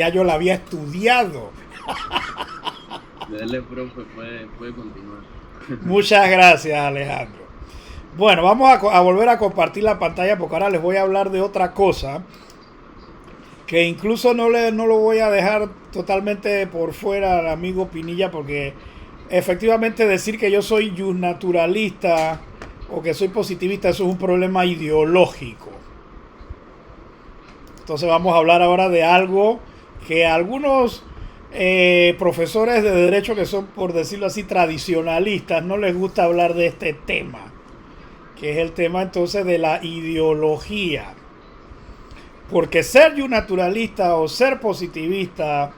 ya yo la había estudiado. Dale, profe, puede continuar. Muchas gracias, Alejandro. Bueno, vamos a volver a compartir la pantalla porque ahora les voy a hablar de otra cosa que incluso no lo voy a dejar totalmente por fuera al amigo Pinilla, porque efectivamente decir que yo soy naturalista o que soy positivista, eso es un problema ideológico. Entonces vamos a hablar ahora de algo que algunos profesores de derecho que son, por decirlo así, tradicionalistas, no les gusta hablar de este tema, que es el tema entonces de la ideología. Porque ser naturalista o ser positivista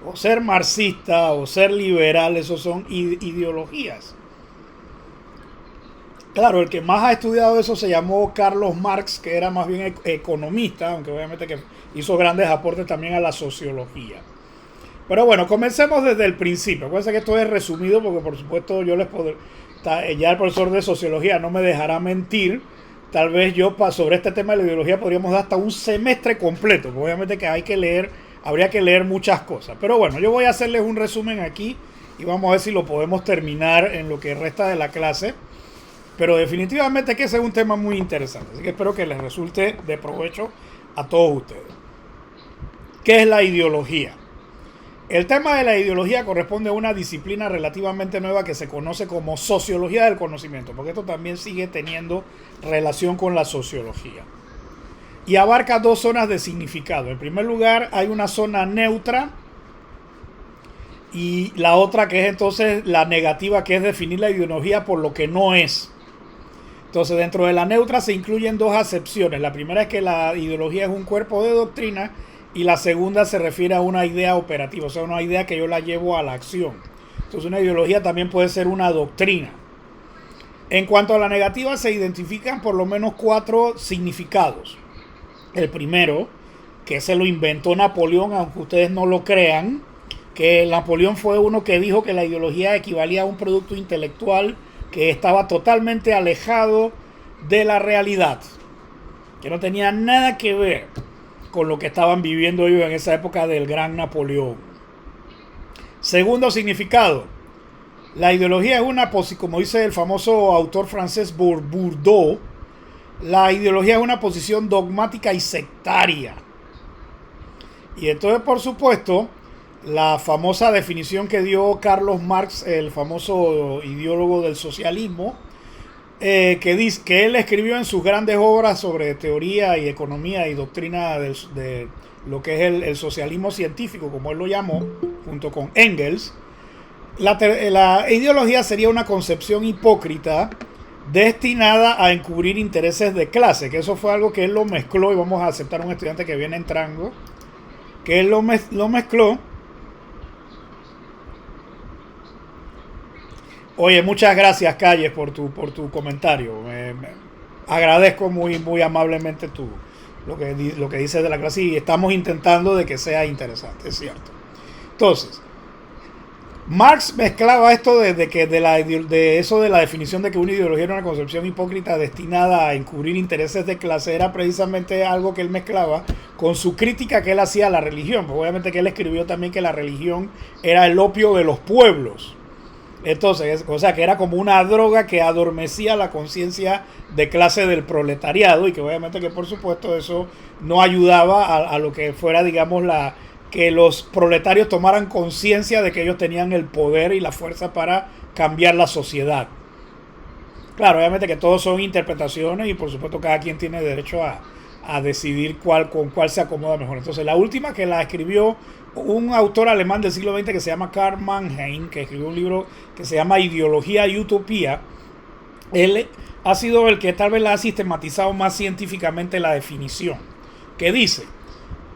o ser marxista o ser liberal, esos son ideologías. Claro, el que más ha estudiado eso se llamó Carlos Marx, que era más bien economista, aunque obviamente que hizo grandes aportes también a la sociología. Pero bueno, comencemos desde el principio. Acuérdense que esto es resumido porque por supuesto yo les podré, ya el profesor de sociología no me dejará mentir. Tal vez yo sobre este tema de la ideología podríamos dar hasta un semestre completo, porque obviamente que habría que leer muchas cosas. Pero bueno, yo voy a hacerles un resumen aquí y vamos a ver si lo podemos terminar en lo que resta de la clase. Pero definitivamente que ese es un tema muy interesante, así que espero que les resulte de provecho a todos ustedes. ¿Qué es la ideología? El tema de la ideología corresponde a una disciplina relativamente nueva que se conoce como sociología del conocimiento, porque esto también sigue teniendo relación con la sociología. Y abarca dos zonas de significado. En primer lugar, hay una zona neutra y la otra que es entonces la negativa, que es definir la ideología por lo que no es. Entonces, dentro de la neutra se incluyen dos acepciones. La primera es que la ideología es un cuerpo de doctrina y la segunda se refiere a una idea operativa, o sea, una idea que yo la llevo a la acción. Entonces, una ideología también puede ser una doctrina. En cuanto a la negativa, se identifican por lo menos 4 significados. El primero, que se lo inventó Napoleón, aunque ustedes no lo crean, que Napoleón fue uno que dijo que la ideología equivalía a un producto intelectual que estaba totalmente alejado de la realidad, que no tenía nada que ver con lo que estaban viviendo ellos en esa época del gran Napoleón. Segundo significado, la ideología es una, como dice el famoso autor francés Bourdieu, la ideología es una posición dogmática y sectaria. Y entonces, por supuesto, la famosa definición que dio Carlos Marx, el famoso ideólogo del socialismo, que dice que él escribió en sus grandes obras sobre teoría y economía y doctrina de lo que es el socialismo científico, como él lo llamó, junto con Engels. La ideología sería una concepción hipócrita destinada a encubrir intereses de clase, que eso fue algo que él lo mezcló, y vamos a aceptar a un estudiante que viene entrando, que él lo mezcló. Oye, muchas gracias, Calles, por tu comentario. Agradezco muy amablemente lo que dices de la clase, y estamos intentando de que sea interesante, es cierto. Entonces, Marx mezclaba esto de eso de la definición de que una ideología era una concepción hipócrita destinada a encubrir intereses de clase, era precisamente algo que él mezclaba con su crítica que él hacía a la religión. Pues obviamente que él escribió también que la religión era el opio de los pueblos. Entonces, o sea, que era como una droga que adormecía la conciencia de clase del proletariado, y que obviamente que por supuesto eso no ayudaba a lo que fuera, digamos, que los proletarios tomaran conciencia de que ellos tenían el poder y la fuerza para cambiar la sociedad. Claro, obviamente que todos son interpretaciones y por supuesto cada quien tiene derecho a decidir con cuál se acomoda mejor. Entonces, la última, que la escribió un autor alemán del siglo XX que se llama Karl Mannheim, que escribió un libro que se llama Ideología y Utopía. Él ha sido el que tal vez la ha sistematizado más científicamente la definición, que dice: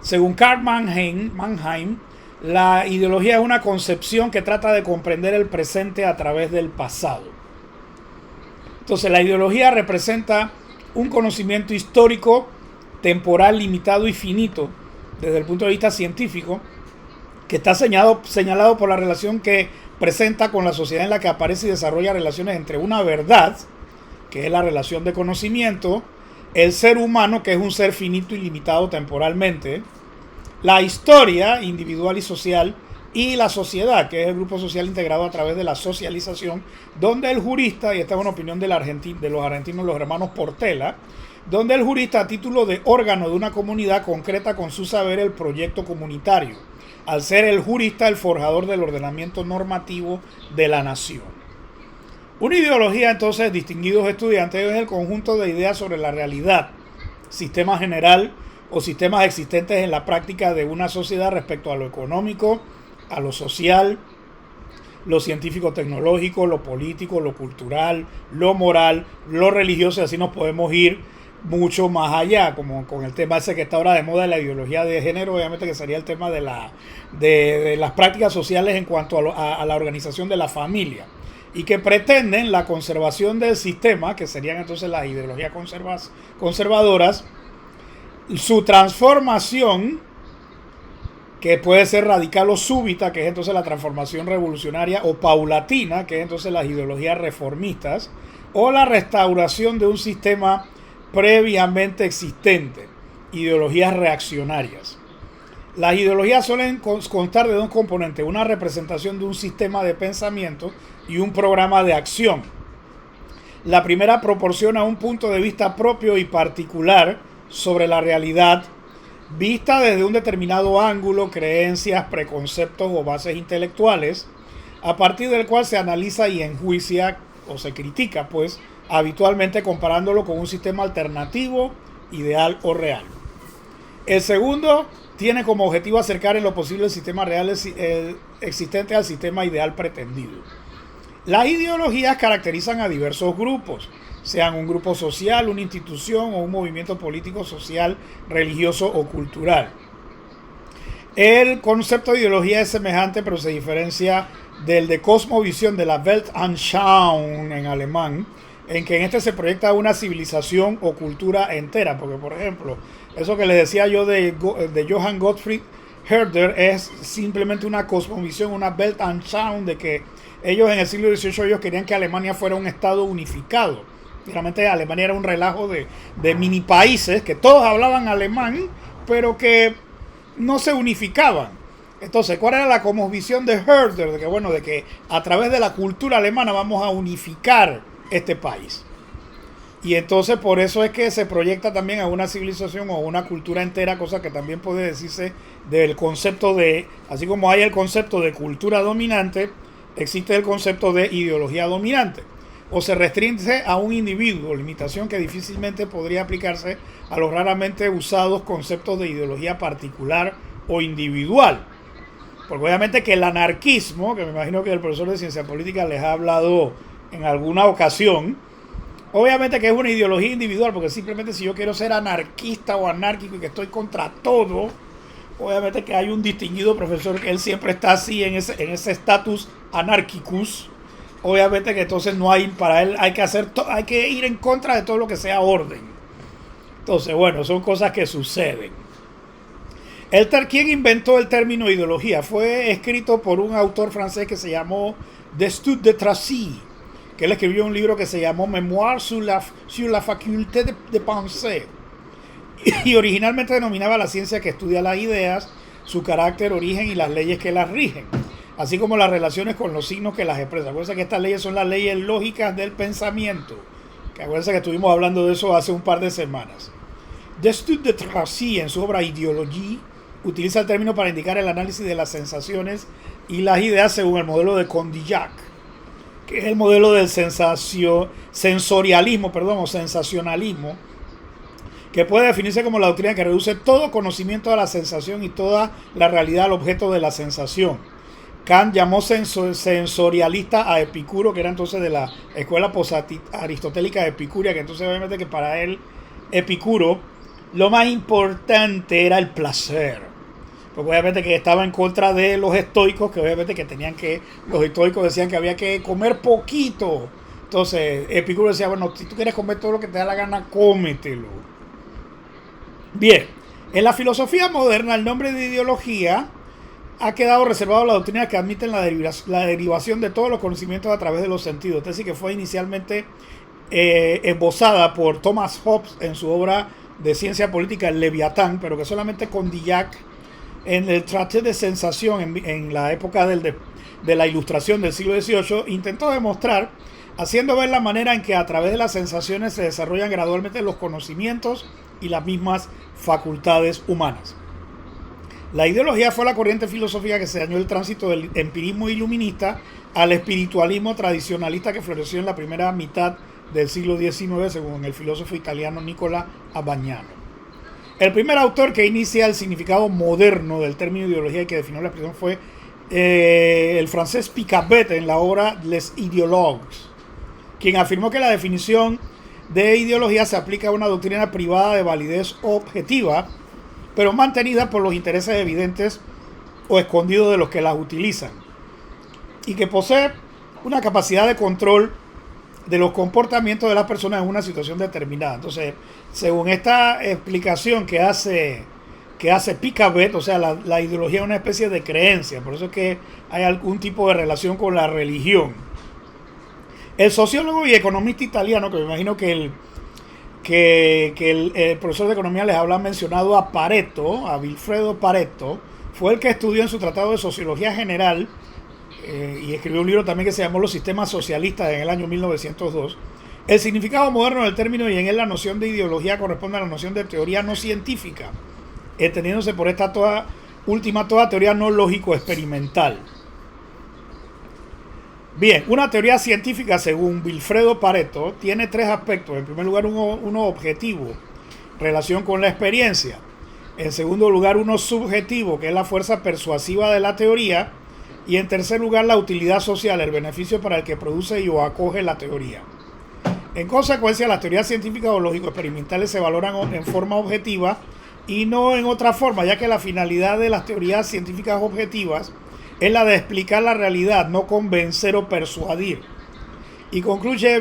según Karl Mannheim, la ideología es una concepción que trata de comprender el presente a través del pasado. Entonces, la ideología representa un conocimiento histórico, temporal, limitado y finito, desde el punto de vista científico, que está señalado por la relación que presenta con la sociedad en la que aparece y desarrolla relaciones entre una verdad, que es la relación de conocimiento, el ser humano, que es un ser finito y limitado temporalmente, la historia individual y social, y la sociedad, que es el grupo social integrado a través de la socialización, donde el jurista, y esta es una opinión de los argentinos, los hermanos Portela, donde el jurista, a título de órgano de una comunidad, concreta con su saber el proyecto comunitario, al ser el jurista el forjador del ordenamiento normativo de la nación. Una ideología, entonces, distinguidos estudiantes, es el conjunto de ideas sobre la realidad, sistema general o sistemas existentes en la práctica de una sociedad respecto a lo económico, a lo social, lo científico-tecnológico, lo político, lo cultural, lo moral, lo religioso, y así nos podemos ir mucho más allá, como con el tema ese que está ahora de moda de la ideología de género, obviamente que sería el tema de las prácticas sociales en cuanto a la organización de la familia, y que pretenden la conservación del sistema, que serían entonces las ideologías conservadoras, su transformación, que puede ser radical o súbita, que es entonces la transformación revolucionaria, o paulatina, que es entonces las ideologías reformistas, o la restauración de un sistema previamente existente, ideologías reaccionarias. Las ideologías suelen constar de dos componentes: una representación de un sistema de pensamiento y un programa de acción. La primera proporciona un punto de vista propio y particular sobre la realidad, vista desde un determinado ángulo, creencias, preconceptos o bases intelectuales, a partir del cual se analiza y enjuicia o se critica, pues, habitualmente comparándolo con un sistema alternativo, ideal o real. El segundo tiene como objetivo acercar en lo posible el sistema real existente al sistema ideal pretendido. Las ideologías caracterizan a diversos grupos, sean un grupo social, una institución o un movimiento político, social, religioso o cultural. El concepto de ideología es semejante, pero se diferencia del de cosmovisión de la Weltanschauung en alemán, en que en este se proyecta una civilización o cultura entera, porque por ejemplo, eso que les decía yo de Johann Gottfried Herder es simplemente una cosmovisión, una Weltanschauung, de que ellos en el siglo XVIII ellos querían que Alemania fuera un estado unificado. Realmente Alemania era un relajo de mini países que todos hablaban alemán, pero que no se unificaban. Entonces, ¿cuál era la cosmovisión de Herder? De que a través de la cultura alemana vamos a unificar este país. Y entonces por eso es que se proyecta también a una civilización o una cultura entera, cosa que también puede decirse del concepto de, así como hay el concepto de cultura dominante, existe el concepto de ideología dominante. O se restringe a un individuo, limitación que difícilmente podría aplicarse a los raramente usados conceptos de ideología particular o individual. Porque obviamente que el anarquismo, que me imagino que el profesor de ciencia política les ha hablado en alguna ocasión, obviamente que es una ideología individual, porque simplemente si yo quiero ser anarquista o anárquico y que estoy contra todo, obviamente que hay un distinguido profesor que él siempre está así en ese estatus anarchicus. Obviamente que entonces no hay, para él hay que ir en contra de todo lo que sea orden. Entonces, bueno, son cosas que suceden. ¿Quién inventó el término ideología? Fue escrito por un autor francés que se llamó Destutt de Tracy, que él escribió un libro que se llamó Mémoire sur la faculté de penser, y originalmente denominaba la ciencia que estudia las ideas, su carácter, origen y las leyes que las rigen, así como las relaciones con los signos que las expresan. Acuérdense que estas leyes son las leyes lógicas del pensamiento, que acuérdense que estuvimos hablando de eso hace un par de semanas. Destutt de Tracy, en su obra Idéologie, utiliza el término para indicar el análisis de las sensaciones y las ideas según el modelo de Condillac, que es el modelo del sensacionalismo, que puede definirse como la doctrina que reduce todo conocimiento a la sensación y toda la realidad al objeto de la sensación. Kant llamó sensorialista a Epicuro, que era entonces de la escuela aristotélica de Epicuria, que entonces obviamente que para él, Epicuro, lo más importante era el placer. Porque obviamente que estaba en contra de los estoicos, que obviamente que los estoicos decían que había que comer poquito. Entonces Epicuro decía, bueno, si tú quieres comer todo lo que te da la gana, cómetelo. Bien, en la filosofía moderna el nombre de ideología ha quedado reservado a la doctrina que admiten la derivación de todos los conocimientos a través de los sentidos. Tesis que fue inicialmente esbozada por Thomas Hobbes en su obra de ciencia política El Leviatán, pero que solamente Condillac en el traité de sensación en la época de la Ilustración del siglo XVIII, intentó demostrar, haciendo ver la manera en que a través de las sensaciones se desarrollan gradualmente los conocimientos y las mismas facultades humanas. La ideología fue la corriente filosófica que se dañó el tránsito del empirismo iluminista al espiritualismo tradicionalista que floreció en la primera mitad del siglo XIX, según el filósofo italiano Nicola Abagnano. El primer autor que inicia el significado moderno del término ideología y que definió la expresión fue el francés Picabet en la obra Les Idéologues, quien afirmó que la definición de ideología se aplica a una doctrina privada de validez objetiva, pero mantenida por los intereses evidentes o escondidos de los que las utilizan, y que posee una capacidad de control de los comportamientos de las personas en una situación determinada. Entonces, según esta explicación que hace Picabet, o sea, la ideología es una especie de creencia, por eso es que hay algún tipo de relación con la religión. El sociólogo y economista italiano, que me imagino que el profesor de economía les habla mencionado a Pareto, a Vilfredo Pareto, fue el que estudió en su tratado de sociología general y escribió un libro también que se llamó Los sistemas socialistas en el año 1902. El significado moderno del término y en él la noción de ideología corresponde a la noción de teoría no científica, entendiéndose por esta toda teoría no lógico-experimental. Bien, una teoría científica, según Vilfredo Pareto, tiene tres aspectos. En primer lugar, uno objetivo, relación con la experiencia. En segundo lugar, uno subjetivo, que es la fuerza persuasiva de la teoría. Y en tercer lugar, la utilidad social, el beneficio para el que produce y o acoge la teoría. En consecuencia, las teorías científicas o lógico-experimentales se valoran en forma objetiva y no en otra forma, ya que la finalidad de las teorías científicas objetivas es la de explicar la realidad, no convencer o persuadir. Y concluye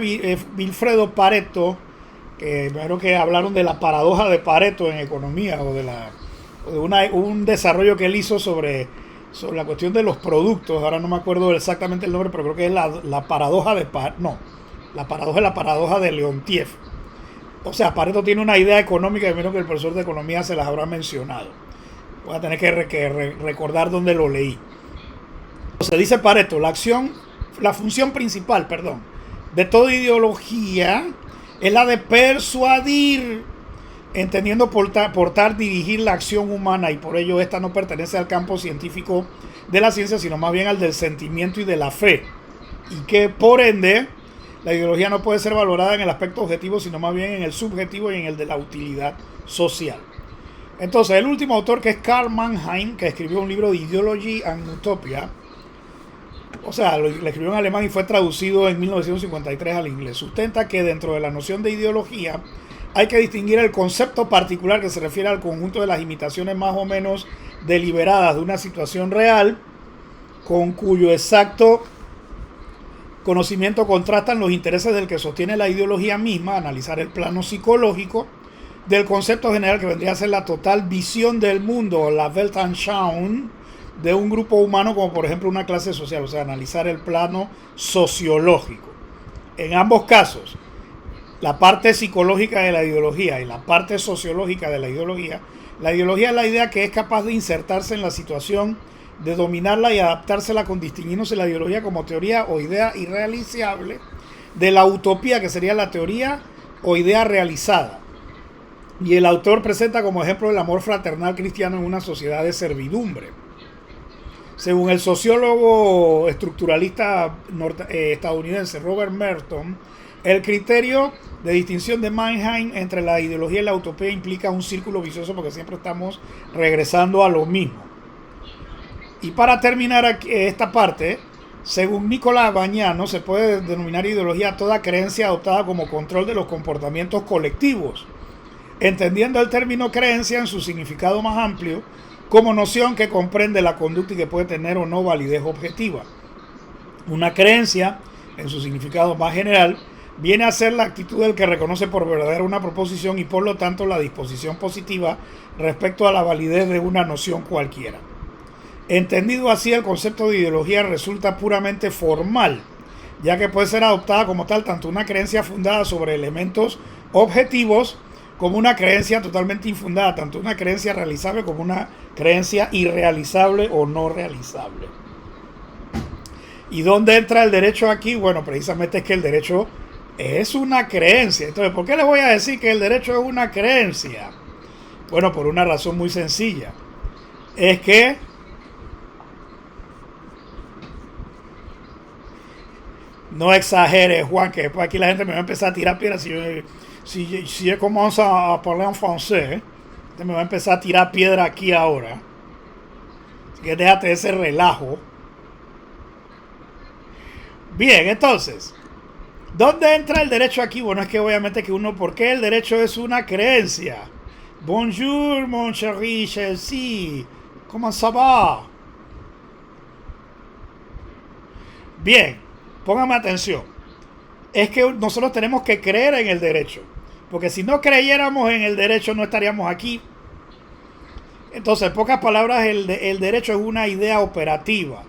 Vilfredo Pareto, que primero que hablaron de la paradoja de Pareto en economía o de un desarrollo que él hizo sobre la cuestión de los productos. Ahora no me acuerdo exactamente el nombre, pero creo que es la paradoja de la paradoja de Leontief. O sea, Pareto tiene una idea económica, y menos que el profesor de economía se las habrá mencionado. Voy a tener que recordar dónde lo leí. Se dice Pareto, la función principal, de toda ideología es la de persuadir, entendiendo por dirigir la acción humana, y por ello esta no pertenece al campo científico de la ciencia, sino más bien al del sentimiento y de la fe, y que por ende la ideología no puede ser valorada en el aspecto objetivo, sino más bien en el subjetivo y en el de la utilidad social. Entonces, el último autor, que es Karl Mannheim, que escribió un libro de Ideology and Utopia, o sea, lo escribió en alemán y fue traducido en 1953 al inglés, sustenta que dentro de la noción de ideología hay que distinguir el concepto particular que se refiere al conjunto de las imitaciones más o menos deliberadas de una situación real, con cuyo exacto conocimiento contrastan los intereses del que sostiene la ideología misma, analizar el plano psicológico del concepto general que vendría a ser la total visión del mundo, la Weltanschauung de un grupo humano, como por ejemplo una clase social, o sea, analizar el plano sociológico. En ambos casos, la parte psicológica de la ideología y la parte sociológica de la ideología es la idea que es capaz de insertarse en la situación, de dominarla y adaptársela con distinguiéndose la ideología como teoría o idea irrealizable de la utopía, que sería la teoría o idea realizada. Y el autor presenta como ejemplo el amor fraternal cristiano en una sociedad de servidumbre. Según el sociólogo estructuralista estadounidense Robert Merton, el criterio de distinción de Mannheim entre la ideología y la utopía implica un círculo vicioso porque siempre estamos regresando a lo mismo. Y para terminar aquí, esta parte, según Nicola Abagnano, se puede denominar ideología toda creencia adoptada como control de los comportamientos colectivos, entendiendo el término creencia en su significado más amplio como noción que comprende la conducta y que puede tener o no validez objetiva. Una creencia, en su significado más general, viene a ser la actitud del que reconoce por verdadera una proposición y por lo tanto la disposición positiva respecto a la validez de una noción cualquiera. Entendido así, el concepto de ideología resulta puramente formal, ya que puede ser adoptada como tal tanto una creencia fundada sobre elementos objetivos como una creencia totalmente infundada, tanto una creencia realizable como una creencia irrealizable o no realizable. ¿Y dónde entra el derecho aquí? Bueno, precisamente es que el derecho es una creencia. Entonces, ¿por qué les voy a decir que el derecho es una creencia? Bueno, por una razón muy sencilla. Es que no exageres, Juan, que después aquí la gente me va a empezar a tirar piedras si yo comienzo a hablar en francés. Me va a empezar a tirar piedra aquí ahora. Así que déjate ese relajo. Bien, entonces, ¿dónde entra el derecho aquí? Bueno, es que obviamente que uno, ¿por qué el derecho es una creencia? Bonjour, mon chéri Chelsea. ¿Cómo ça va? Bien, póngame atención. Es que nosotros tenemos que creer en el derecho. Porque si no creyéramos en el derecho, no estaríamos aquí. Entonces, en pocas palabras, el derecho es una idea operativa.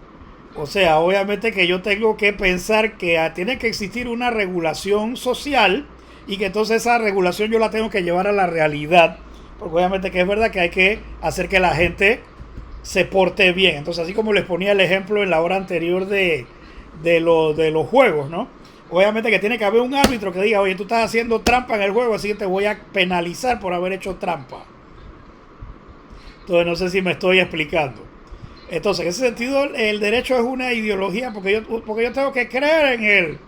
O sea, obviamente que yo tengo que pensar que tiene que existir una regulación social y que entonces esa regulación yo la tengo que llevar a la realidad. Porque obviamente que es verdad que hay que hacer que la gente se porte bien. Entonces, así como les ponía el ejemplo en la hora anterior de los juegos, ¿no? Obviamente que tiene que haber un árbitro que diga, oye, tú estás haciendo trampa en el juego, así que te voy a penalizar por haber hecho trampa. Entonces, no sé si me estoy explicando. Entonces, en ese sentido, el derecho es una ideología porque yo tengo que creer en él.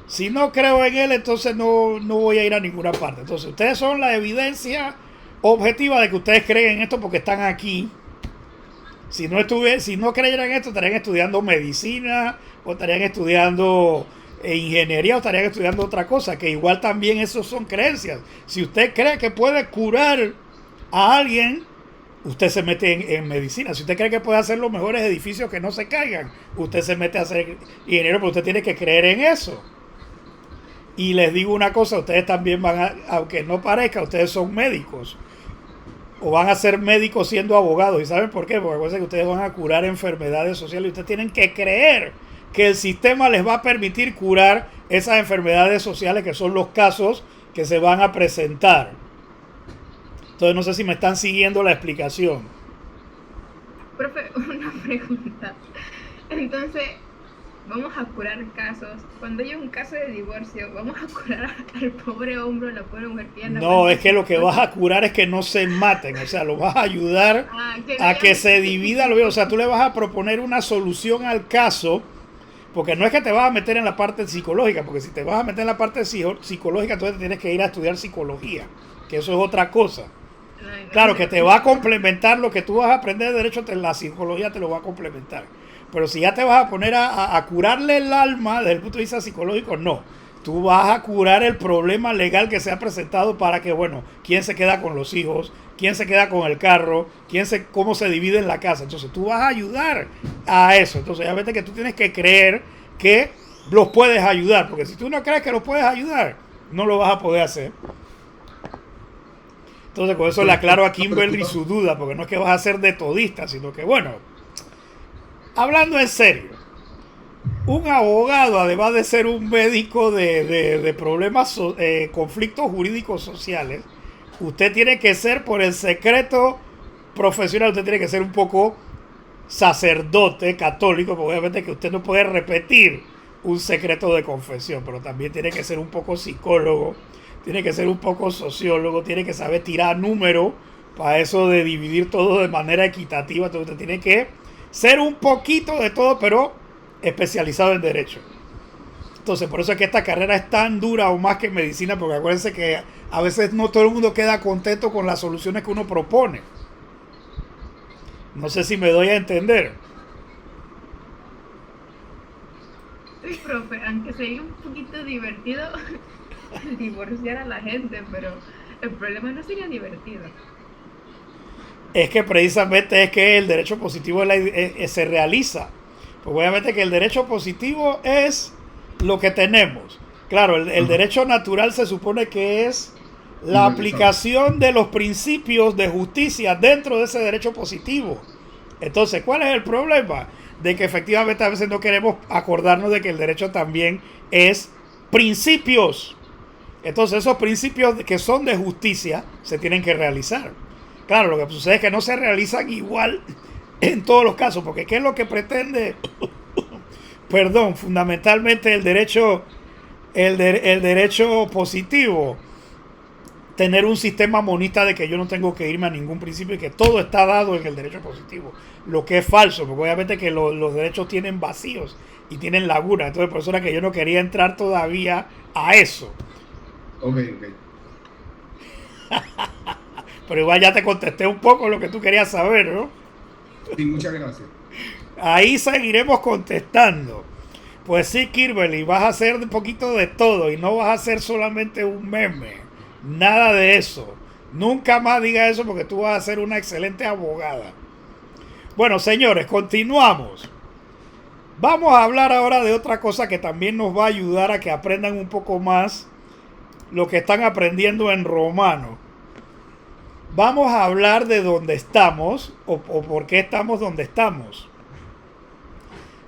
Si no creo en él, entonces no voy a ir a ninguna parte. Entonces, ustedes son la evidencia objetiva de que ustedes creen en esto porque están aquí. Si no creyeran en esto, estarían estudiando medicina o estarían estudiando ingeniería o estarían estudiando otra cosa, que igual también eso son creencias. Si usted cree que puede curar a alguien, usted se mete en medicina. Si usted cree que puede hacer los mejores edificios que no se caigan, usted se mete a ser ingeniero, pero usted tiene que creer en eso. Y les digo una cosa, ustedes también aunque no parezca, ustedes son médicos. O van a ser médicos siendo abogados. ¿Y saben por qué? Porque acuérdense que ustedes van a curar enfermedades sociales y ustedes tienen que creer que el sistema les va a permitir curar esas enfermedades sociales que son los casos que se van a presentar. Entonces no sé si me están siguiendo la explicación. Profe, una pregunta. Entonces, vamos a curar casos. Cuando hay un caso de divorcio, ¿vamos a curar al pobre hombre o la pobre mujer que anda? No, es que lo que vas a curar es que no se maten. O sea, lo vas a ayudar a que se divida lo bien. O sea, tú le vas a proponer una solución al caso. Porque no es que te vas a meter en la parte psicológica. Porque si te vas a meter en la parte psicológica, entonces tienes que ir a estudiar psicología. Que eso es otra cosa. Claro, que te va a complementar lo que tú vas a aprender de derecho, la psicología te lo va a complementar. Pero si ya te vas a poner a curarle el alma desde el punto de vista psicológico, no. Tú vas a curar el problema legal que se ha presentado para que, bueno, quién se queda con los hijos, quién se queda con el carro, cómo se divide en la casa. Entonces tú vas a ayudar a eso. Entonces obviamente que tú tienes que creer que los puedes ayudar. Porque si tú no crees que los puedes ayudar, no lo vas a poder hacer. Entonces con eso le aclaro a Kimberly su duda, porque no es que vas a ser de todista, sino que bueno, hablando en serio, un abogado, además de ser un médico de problemas, conflictos jurídicos sociales, usted tiene que ser por el secreto profesional, usted tiene que ser un poco sacerdote católico, porque obviamente que usted no puede repetir un secreto de confesión, pero también tiene que ser un poco psicólogo, tiene que ser un poco sociólogo, tiene que saber tirar números para eso de dividir todo de manera equitativa. Entonces usted tiene que ser un poquito de todo, pero especializado en derecho. Entonces por eso es que esta carrera es tan dura o más que medicina, porque acuérdense que a veces no todo el mundo queda contento con las soluciones que uno propone. No sé si me doy a entender. Sí, profe, aunque sería un poquito divertido divorciar a la gente, pero el problema no sería divertido. Es que precisamente es que el derecho positivo se realiza. Pues obviamente que el derecho positivo es lo que tenemos. Claro, el derecho natural se supone que es la aplicación de los principios de justicia dentro de ese derecho positivo. Entonces, ¿cuál es el problema? De que efectivamente a veces no queremos acordarnos de que el derecho también es principios. Entonces esos principios que son de justicia se tienen que realizar. Claro, lo que sucede es que no se realizan igual en todos los casos, porque ¿qué es lo que pretende? Perdón, fundamentalmente el derecho positivo, tener un sistema monista de que yo no tengo que irme a ningún principio y que todo está dado en el derecho positivo, lo que es falso, porque obviamente que los derechos tienen vacíos y tienen lagunas. Entonces por eso era que yo no quería entrar todavía a eso. Ok. Pero igual ya te contesté un poco lo que tú querías saber, ¿no? Sí, muchas gracias. Ahí seguiremos contestando. Pues sí, Kimberly, vas a hacer un poquito de todo y no vas a hacer solamente un meme. Nada de eso. Nunca más diga eso porque tú vas a ser una excelente abogada. Bueno, señores, continuamos. Vamos a hablar ahora de otra cosa que también nos va a ayudar a que aprendan un poco más lo que están aprendiendo en romano. Vamos a hablar de dónde estamos o por qué estamos donde estamos.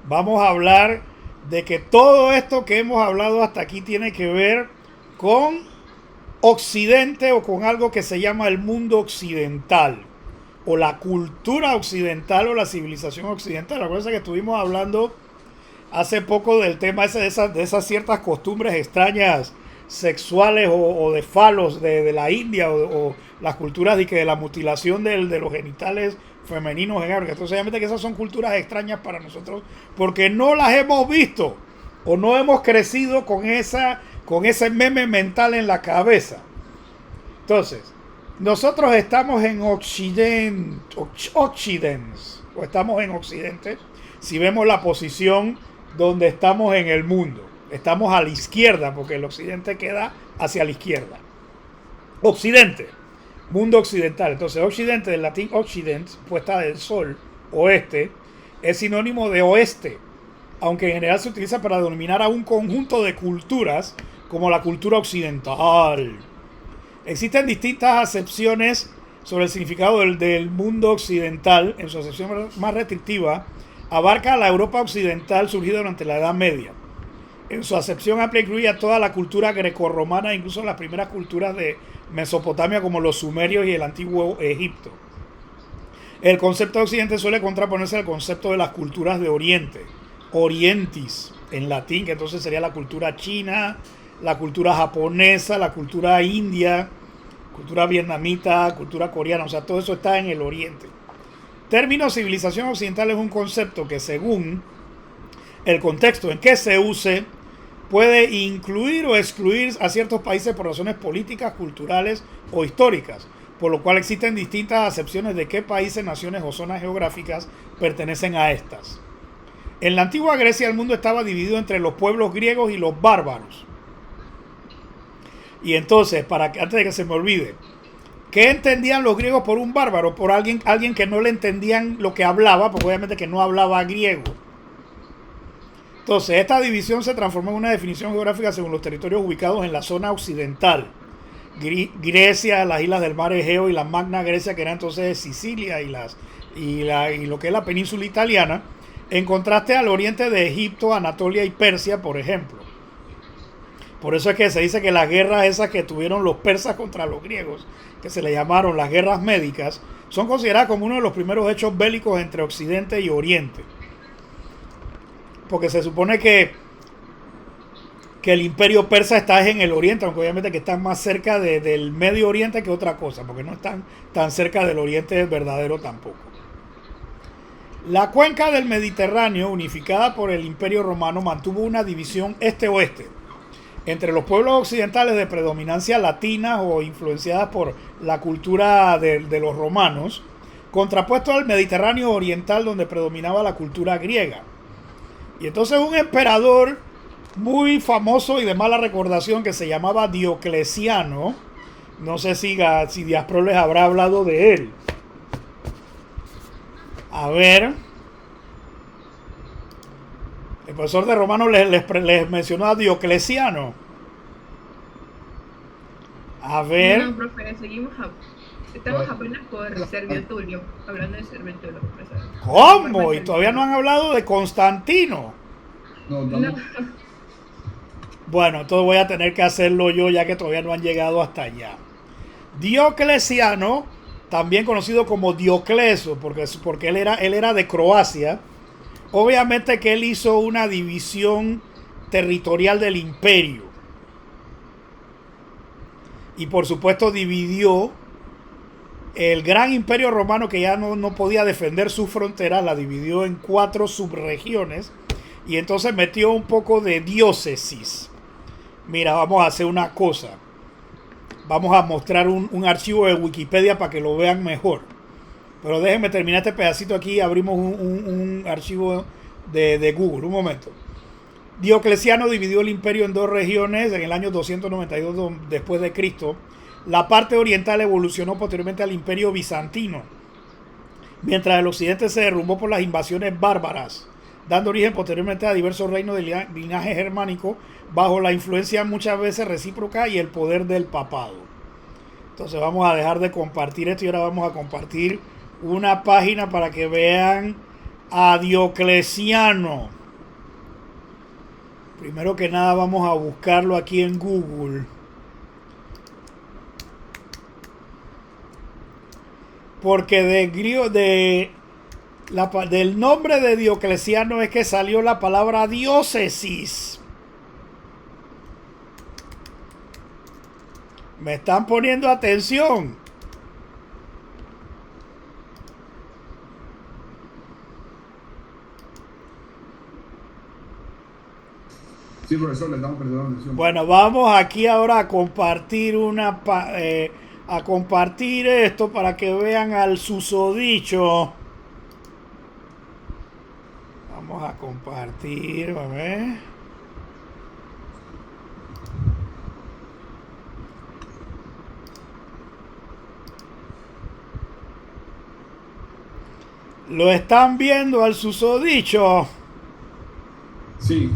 Vamos a hablar de que todo esto que hemos hablado hasta aquí tiene que ver con Occidente o con algo que se llama el mundo occidental o la cultura occidental o la civilización occidental. Recuerda que estuvimos hablando hace poco del tema ese de esas ciertas costumbres extrañas sexuales o de falos de la India o las culturas de la mutilación de los genitales femeninos en África. Entonces obviamente que esas son culturas extrañas para nosotros porque no las hemos visto o no hemos crecido con ese meme mental en la cabeza. Entonces nosotros estamos en Occidente o estamos en Occidente si vemos la posición donde estamos en el mundo. Estamos a la izquierda porque el occidente queda hacia la izquierda. Occidente, mundo occidental. Entonces occidente, del latín occident, puesta del sol, oeste, es sinónimo de oeste, aunque en general se utiliza para denominar a un conjunto de culturas como la cultura occidental. Existen distintas acepciones sobre el significado del mundo occidental. En su acepción más restrictiva, abarca la Europa occidental surgida durante la Edad Media. En su acepción amplia incluye a toda la cultura grecorromana, incluso las primeras culturas de Mesopotamia como los sumerios y el antiguo Egipto. El concepto de Occidente suele contraponerse al concepto de las culturas de Oriente, Orientis en latín, que entonces sería la cultura china, la cultura japonesa, la cultura india, cultura vietnamita, cultura coreana, o sea, todo eso está en el Oriente. Término civilización occidental es un concepto que según el contexto en que se use puede incluir o excluir a ciertos países por razones políticas, culturales o históricas, por lo cual existen distintas acepciones de qué países, naciones o zonas geográficas pertenecen a estas. En la antigua Grecia el mundo estaba dividido entre los pueblos griegos y los bárbaros. Y entonces, antes de que se me olvide, ¿qué entendían los griegos por un bárbaro? Por alguien que no le entendían lo que hablaba, porque obviamente que no hablaba griego. Entonces, esta división se transformó en una definición geográfica según los territorios ubicados en la zona occidental. Grecia, las islas del mar Egeo y la Magna Grecia, que era entonces Sicilia y lo que es la península italiana, en contraste al oriente de Egipto, Anatolia y Persia, por ejemplo. Por eso es que se dice que las guerras esas que tuvieron los persas contra los griegos, que se le llamaron las guerras médicas, son consideradas como uno de los primeros hechos bélicos entre Occidente y Oriente. Porque se supone que el imperio persa está en el oriente, aunque obviamente que están más cerca del Medio Oriente que otra cosa, porque no están tan cerca del Oriente verdadero tampoco. La cuenca del Mediterráneo, unificada por el Imperio Romano, mantuvo una división este-oeste entre los pueblos occidentales de predominancia latina o influenciadas por la cultura de los romanos, contrapuesto al Mediterráneo oriental donde predominaba la cultura griega. Y entonces un emperador muy famoso y de mala recordación que se llamaba Diocleciano, no sé si Diaspro les habrá hablado de él. A ver, el profesor de Romano les mencionó a Diocleciano. A ver. No, profe, estamos apenas por Servio Tulio, hablando de Servio Tulio, profesor. ¿Cómo? Y todavía no han hablado de Constantino. No. Bueno, entonces voy a tener que hacerlo yo ya que todavía no han llegado hasta allá. Diocleciano, también conocido como Diocleso, porque él era de Croacia. Obviamente que él hizo una división territorial del imperio. Y por supuesto dividió el gran imperio romano, que ya no podía defender su frontera, la dividió en 4 subregiones. Y entonces metió un poco de diócesis. Mira, vamos a hacer una cosa. Vamos a mostrar un archivo de Wikipedia para que lo vean mejor. Pero déjenme terminar este pedacito aquí y abrimos un archivo de Google. Un momento. Diocleciano dividió el imperio en 2 regiones en el año 292 después de Cristo. La parte oriental evolucionó posteriormente al imperio bizantino, mientras el occidente se derrumbó por las invasiones bárbaras, dando origen posteriormente a diversos reinos de linaje germánico bajo la influencia muchas veces recíproca y el poder del papado. Entonces vamos a dejar de compartir esto y ahora vamos a compartir una página para que vean a Diocleciano. Primero que nada vamos a buscarlo aquí en Google. Porque del nombre de Diocleciano es que salió la palabra diócesis. ¿Me están poniendo atención? Sí, profesor, le estamos prestando atención. Bueno, vamos aquí ahora a compartir a compartir esto para que vean al susodicho. Vamos a compartir, a ver. ¿Lo están viendo al susodicho? Sí.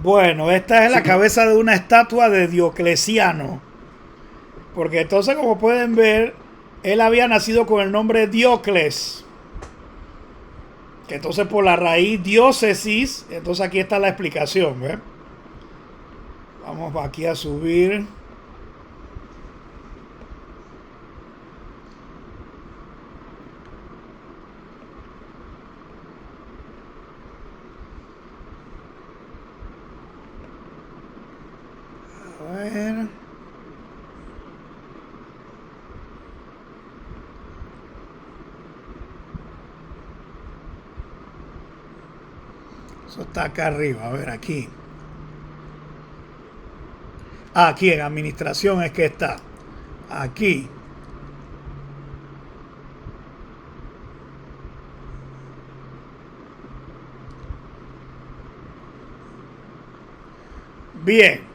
Bueno, esta es la cabeza de una estatua de Diocleciano. Porque entonces, como pueden ver, él había nacido con el nombre Diocles. Que entonces por la raíz diócesis, entonces aquí está la explicación, ¿ves? Vamos aquí a subir. A ver. Eso está acá arriba, a ver, aquí. Aquí en administración es que está. Aquí. Bien.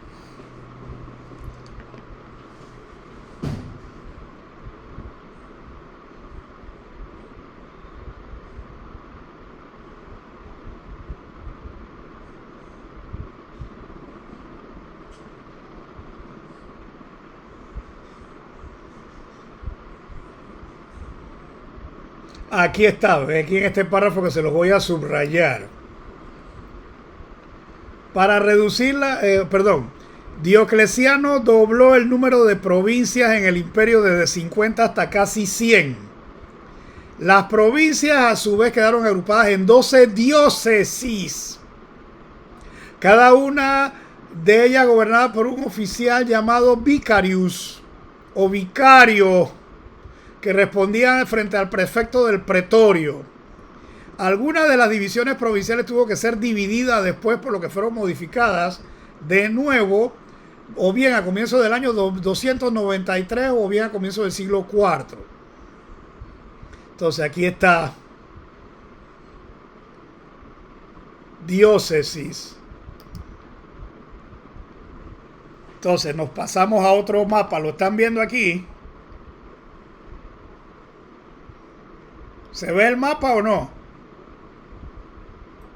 Aquí está, aquí en este párrafo que se los voy a subrayar. Para reducirla, Diocleciano dobló el número de provincias en el imperio desde 50 hasta casi 100. Las provincias a su vez quedaron agrupadas en 12 diócesis. Cada una de ellas gobernada por un oficial llamado vicarius o vicario, que respondían frente al prefecto del pretorio. Algunas de las divisiones provinciales tuvo que ser divididas después, por lo que fueron modificadas de nuevo, o bien a comienzos del año 293 o bien a comienzos del siglo IV. Entonces aquí está diócesis. Entonces nos pasamos a otro mapa, ¿lo están viendo aquí? ¿Se ve el mapa o no?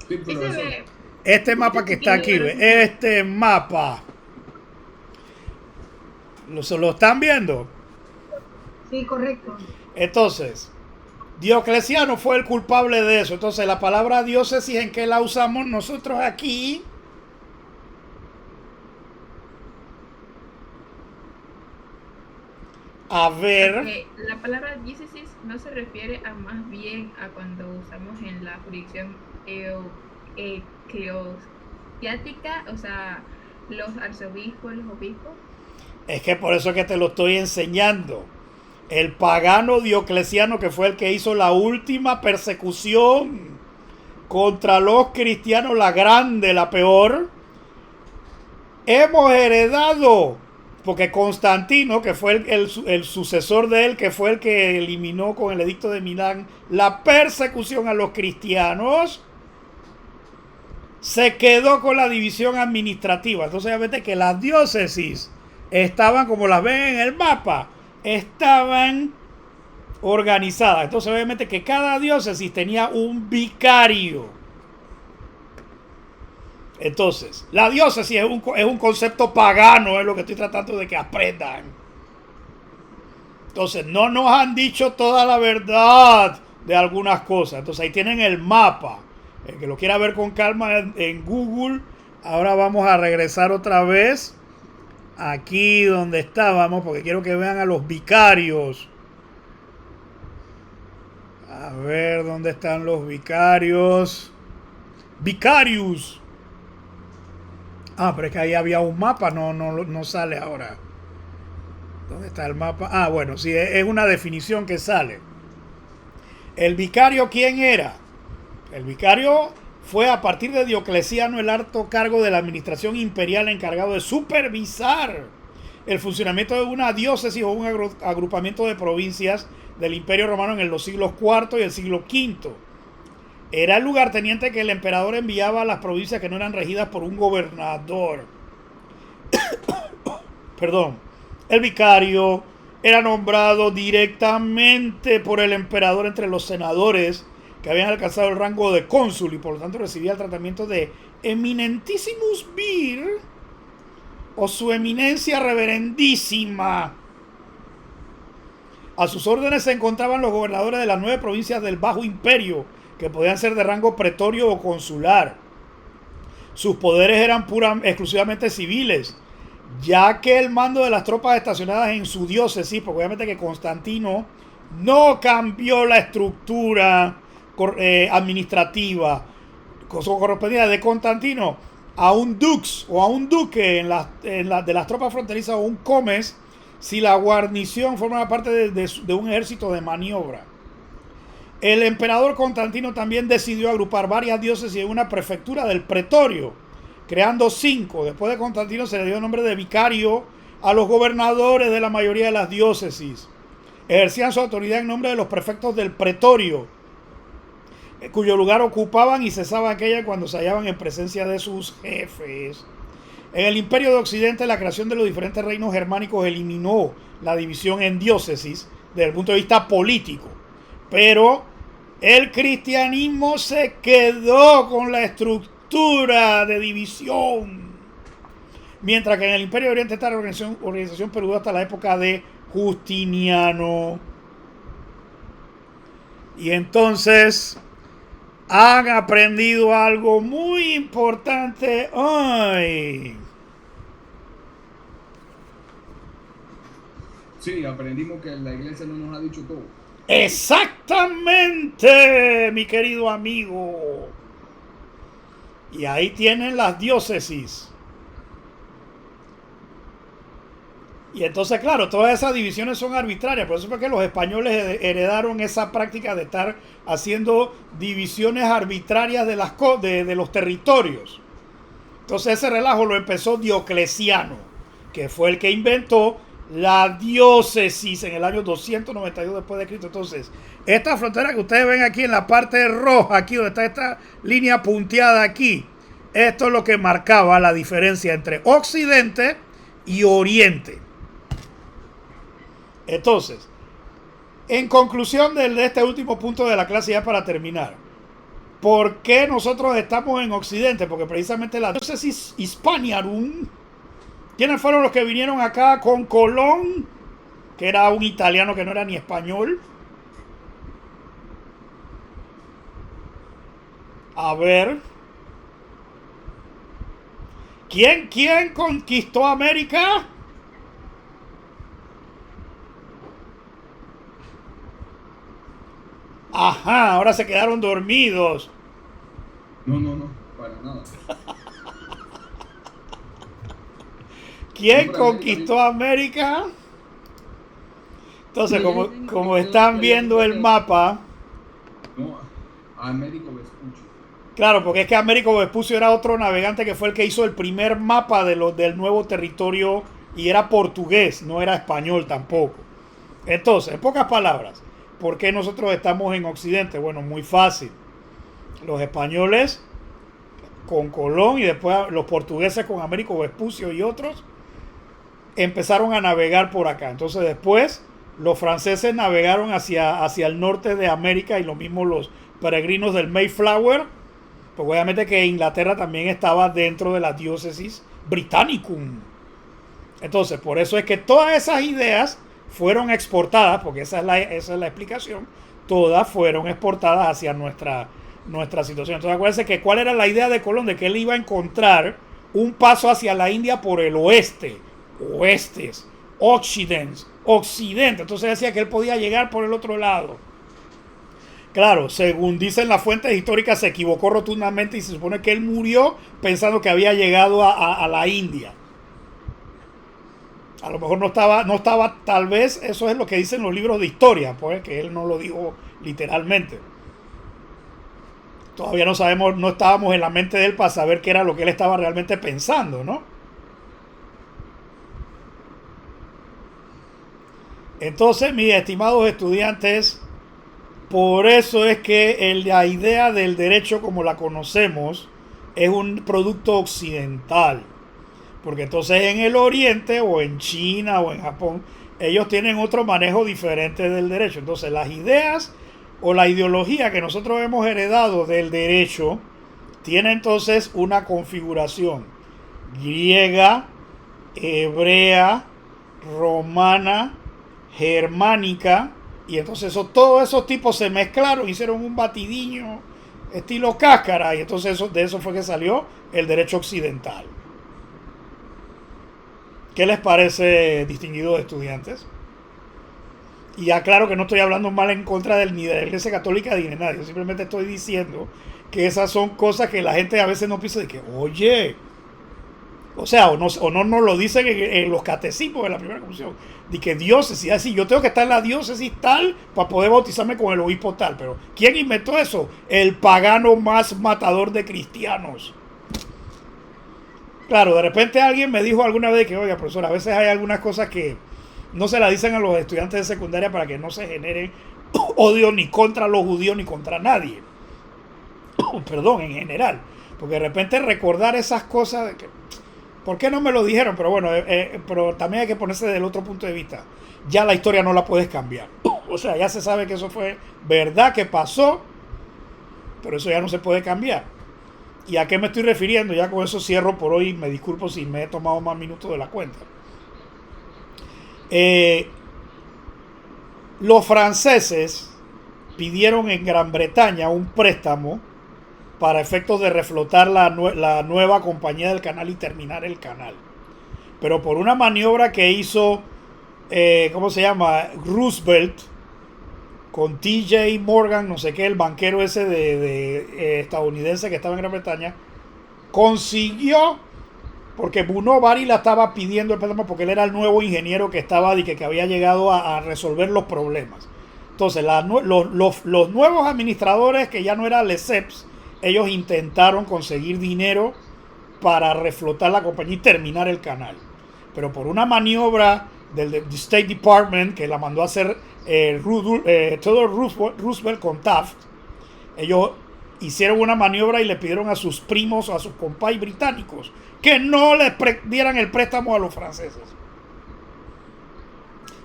Sí, Sí se profesor. ve. Este mapa que está aquí, ¿ve? Este mapa. ¿Lo están viendo? Sí, correcto. Entonces, Diocleciano fue el culpable de eso. Entonces, la palabra diócesis, ¿en qué la usamos nosotros aquí? A ver. Porque la palabra diócesis no se refiere a más bien a cuando usamos en la jurisdicción eclesiástica, o sea, los arzobispos, los obispos. Es que por eso es que te lo estoy enseñando. El pagano Diocleciano, que fue el que hizo la última persecución contra los cristianos, la grande, la peor, hemos heredado, porque Constantino, que fue el sucesor de él, que fue el que eliminó con el edicto de Milán la persecución a los cristianos, se quedó con la división administrativa. Entonces obviamente que las diócesis estaban, como las ven en el mapa, estaban organizadas. Entonces obviamente que cada diócesis tenía un vicario. Entonces, la diócesis es un concepto pagano, es lo que estoy tratando de que aprendan. Entonces, no nos han dicho toda la verdad de algunas cosas. Entonces, ahí tienen el mapa. El que lo quiera ver con calma en Google. Ahora vamos a regresar otra vez aquí donde estábamos, porque quiero que vean a los vicarios. A ver, ¿dónde están los vicarios? Vicarius. Ah, pero es que ahí había un mapa, no sale ahora. ¿Dónde está el mapa? Ah, bueno, sí, es una definición que sale. ¿El vicario quién era? El vicario fue a partir de Diocleciano el alto cargo de la administración imperial encargado de supervisar el funcionamiento de una diócesis o un agrupamiento de provincias del Imperio Romano en los siglos IV y el siglo V. Era el lugarteniente que el emperador enviaba a las provincias que no eran regidas por un gobernador. Perdón. El vicario era nombrado directamente por el emperador entre los senadores que habían alcanzado el rango de cónsul y por lo tanto recibía el tratamiento de eminentissimus vir o su eminencia reverendísima. A sus órdenes se encontraban los gobernadores de las 9 provincias del Bajo Imperio, que podían ser de rango pretorio o consular. Sus poderes eran exclusivamente civiles, ya que el mando de las tropas estacionadas en su diócesis, porque obviamente que Constantino no cambió la estructura administrativa, correspondía de Constantino a un dux o a un duque de las tropas fronterizas o un comes, si la guarnición formaba parte de un ejército de maniobra. El emperador Constantino también decidió agrupar varias diócesis en una prefectura del pretorio, creando 5. Después de Constantino se le dio el nombre de vicario a los gobernadores de la mayoría de las diócesis. Ejercían su autoridad en nombre de los prefectos del pretorio, cuyo lugar ocupaban y cesaban aquella cuando se hallaban en presencia de sus jefes. En el Imperio de Occidente, la creación de los diferentes reinos germánicos eliminó la división en diócesis desde el punto de vista político, pero el cristianismo se quedó con la estructura de división. Mientras que en el Imperio de Oriente esta organización perduró hasta la época de Justiniano. Y entonces han aprendido algo muy importante hoy. Sí, aprendimos que la iglesia no nos ha dicho todo. Exactamente, mi querido amigo. Y ahí tienen las diócesis. Y entonces, claro, todas esas divisiones son arbitrarias. Por eso es que los españoles heredaron esa práctica de estar haciendo divisiones arbitrarias de los territorios. Entonces ese relajo lo empezó Diocleciano, que fue el que inventó la diócesis en el año 292 después de Cristo. Entonces, esta frontera que ustedes ven aquí en la parte roja, aquí donde está esta línea punteada aquí, esto es lo que marcaba la diferencia entre Occidente y Oriente. Entonces, en conclusión de este último punto de la clase, ya para terminar, ¿por qué nosotros estamos en Occidente? Porque precisamente la diócesis Hispaniarum, ¿quiénes fueron los que vinieron acá con Colón? Que era un italiano que no era ni español. A ver. ¿Quién conquistó América? Ajá, ahora se quedaron dormidos. No, para nada. ¿Quién Hombre, conquistó América? Entonces, No, como están viendo el mapa, No, Américo Vespucci. claro, porque es que Américo Vespucio era otro navegante que fue el que hizo el primer mapa del nuevo territorio y era portugués, no era español tampoco. Entonces, en pocas palabras, ¿por qué nosotros estamos en Occidente? Bueno, muy fácil. Los españoles con Colón y después los portugueses con Américo Vespucio y otros empezaron a navegar por acá. Entonces después los franceses navegaron hacia el norte de América y lo mismo los peregrinos del Mayflower, pues obviamente que Inglaterra también estaba dentro de la diócesis Britannicum. Entonces por eso es que todas esas ideas fueron exportadas, porque esa es la explicación, todas fueron exportadas hacia nuestra situación. Entonces acuérdense que cuál era la idea de Colón, de que él iba a encontrar un paso hacia la India por el oeste, oestes, occidente. Entonces decía que él podía llegar por el otro lado. Claro, según dicen las fuentes históricas, se equivocó rotundamente y se supone que él murió pensando que había llegado a la India. A lo mejor no estaba, tal vez eso es lo que dicen los libros de historia, pues que él no lo dijo literalmente. Todavía no sabemos, no estábamos en la mente de él para saber qué era lo que él estaba realmente pensando, ¿no? Entonces, mis estimados estudiantes, por eso es que la idea del derecho como la conocemos es un producto occidental. Porque entonces en el Oriente o en China o en Japón, ellos tienen otro manejo diferente del derecho. Entonces las ideas o la ideología que nosotros hemos heredado del derecho tiene entonces una configuración griega, hebrea, romana, germánica, y entonces todos esos tipos se mezclaron, hicieron un batidillo estilo cáscara, y entonces de eso fue que salió el derecho occidental. ¿Qué les parece, distinguidos estudiantes? Y aclaro que no estoy hablando mal en contra ni de la Iglesia Católica ni de nadie. Yo simplemente estoy diciendo que esas son cosas que la gente a veces no piensa de que, oye, o sea, o no nos lo dicen en los catecismos de la primera comunión, de que diócesis, así, yo tengo que estar en la diócesis tal para poder bautizarme con el obispo tal. Pero ¿quién inventó eso? El pagano más matador de cristianos. Claro, de repente alguien me dijo alguna vez que, oiga, profesor, a veces hay algunas cosas que no se las dicen a los estudiantes de secundaria para que no se genere odio ni contra los judíos ni contra nadie. Perdón, en general. Porque de repente recordar esas cosas, de que, ¿por qué no me lo dijeron? Pero bueno, pero también hay que ponerse del otro punto de vista. Ya la historia no la puedes cambiar. O sea, ya se sabe que eso fue verdad que pasó, pero eso ya no se puede cambiar. ¿Y a qué me estoy refiriendo? Ya con eso cierro por hoy. Me disculpo si me he tomado más minutos de la cuenta. Los franceses pidieron en Gran Bretaña un préstamo para efectos de reflotar la nueva compañía del canal y terminar el canal. Pero por una maniobra que hizo, ¿cómo se llama? Roosevelt, con TJ Morgan, no sé qué, el banquero ese de estadounidense que estaba en Gran Bretaña, consiguió, porque Bruno Bari la estaba pidiendo el préstamo porque él era el nuevo ingeniero que estaba y que había llegado a resolver los problemas. Entonces los nuevos administradores, que ya no era Lesseps, ellos intentaron conseguir dinero para reflotar la compañía y terminar el canal. Pero por una maniobra del State Department que la mandó a hacer Theodore Roosevelt con Taft, ellos hicieron una maniobra y le pidieron a sus primos o a sus compás británicos que no les dieran el préstamo a los franceses.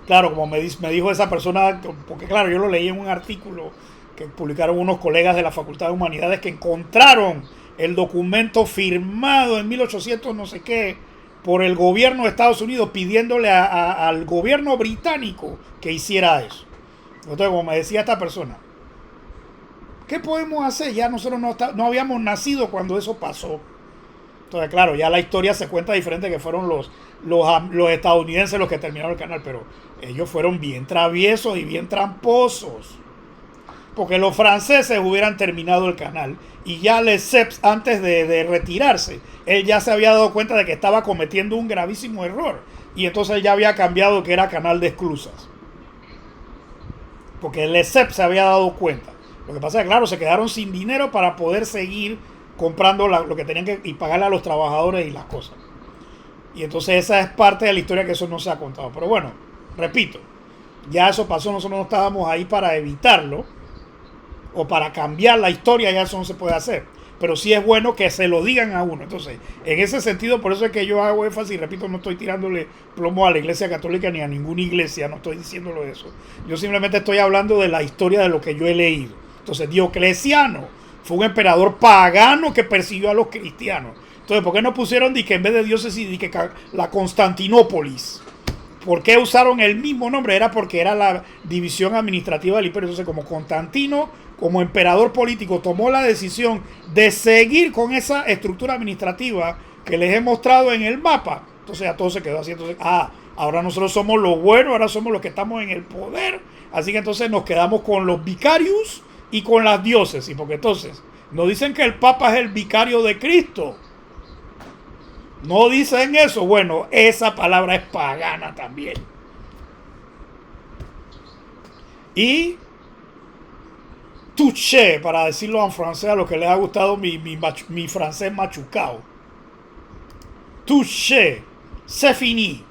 Claro, como me dijo esa persona, porque claro, yo lo leí en un artículo que publicaron unos colegas de la Facultad de Humanidades que encontraron el documento firmado en 1800 no sé qué por el gobierno de Estados Unidos pidiéndole al gobierno británico que hiciera eso. Entonces, como me decía esta persona, ¿qué podemos hacer? Ya nosotros no habíamos nacido cuando eso pasó. Entonces, claro, ya la historia se cuenta diferente, que fueron los estadounidenses los que terminaron el canal, pero ellos fueron bien traviesos y bien tramposos. porque los franceses hubieran terminado el canal y ya Lesseps, antes de retirarse, él ya se había dado cuenta de que estaba cometiendo un gravísimo error y entonces él ya había cambiado que era canal de esclusas, porque Lesseps se había dado cuenta. Lo que pasa es que, claro, se quedaron sin dinero para poder seguir comprando lo que tenían que y pagarle a los trabajadores y las cosas. Y entonces esa es parte de la historia que eso no se ha contado. Pero bueno, repito, ya eso pasó, nosotros no estábamos ahí para evitarlo o para cambiar la historia, ya eso no se puede hacer. Pero sí es bueno que se lo digan a uno. Entonces, en ese sentido, por eso es que yo hago énfasis, repito, no estoy tirándole plomo a la Iglesia Católica ni a ninguna iglesia, no estoy diciéndolo eso. Yo simplemente estoy hablando de la historia de lo que yo he leído. Entonces, Diocleciano fue un emperador pagano que persiguió a los cristianos. Entonces, ¿por qué no pusieron que en vez de diócesis la Constantinópolis? ¿Por qué usaron el mismo nombre? Era porque era la división administrativa del imperio. Entonces, como Constantino, como emperador político, tomó la decisión de seguir con esa estructura administrativa que les he mostrado en el mapa. Entonces, ya todo se quedó así. Entonces, ahora nosotros somos los buenos, ahora somos los que estamos en el poder. Así que entonces nos quedamos con los vicarios y con las diócesis. Porque entonces, nos dicen que el Papa es el vicario de Cristo. No dicen eso. Bueno, esa palabra es pagana también. Y touché, para decirlo en francés, a los que les ha gustado mi francés machucado. Touché, c'est fini.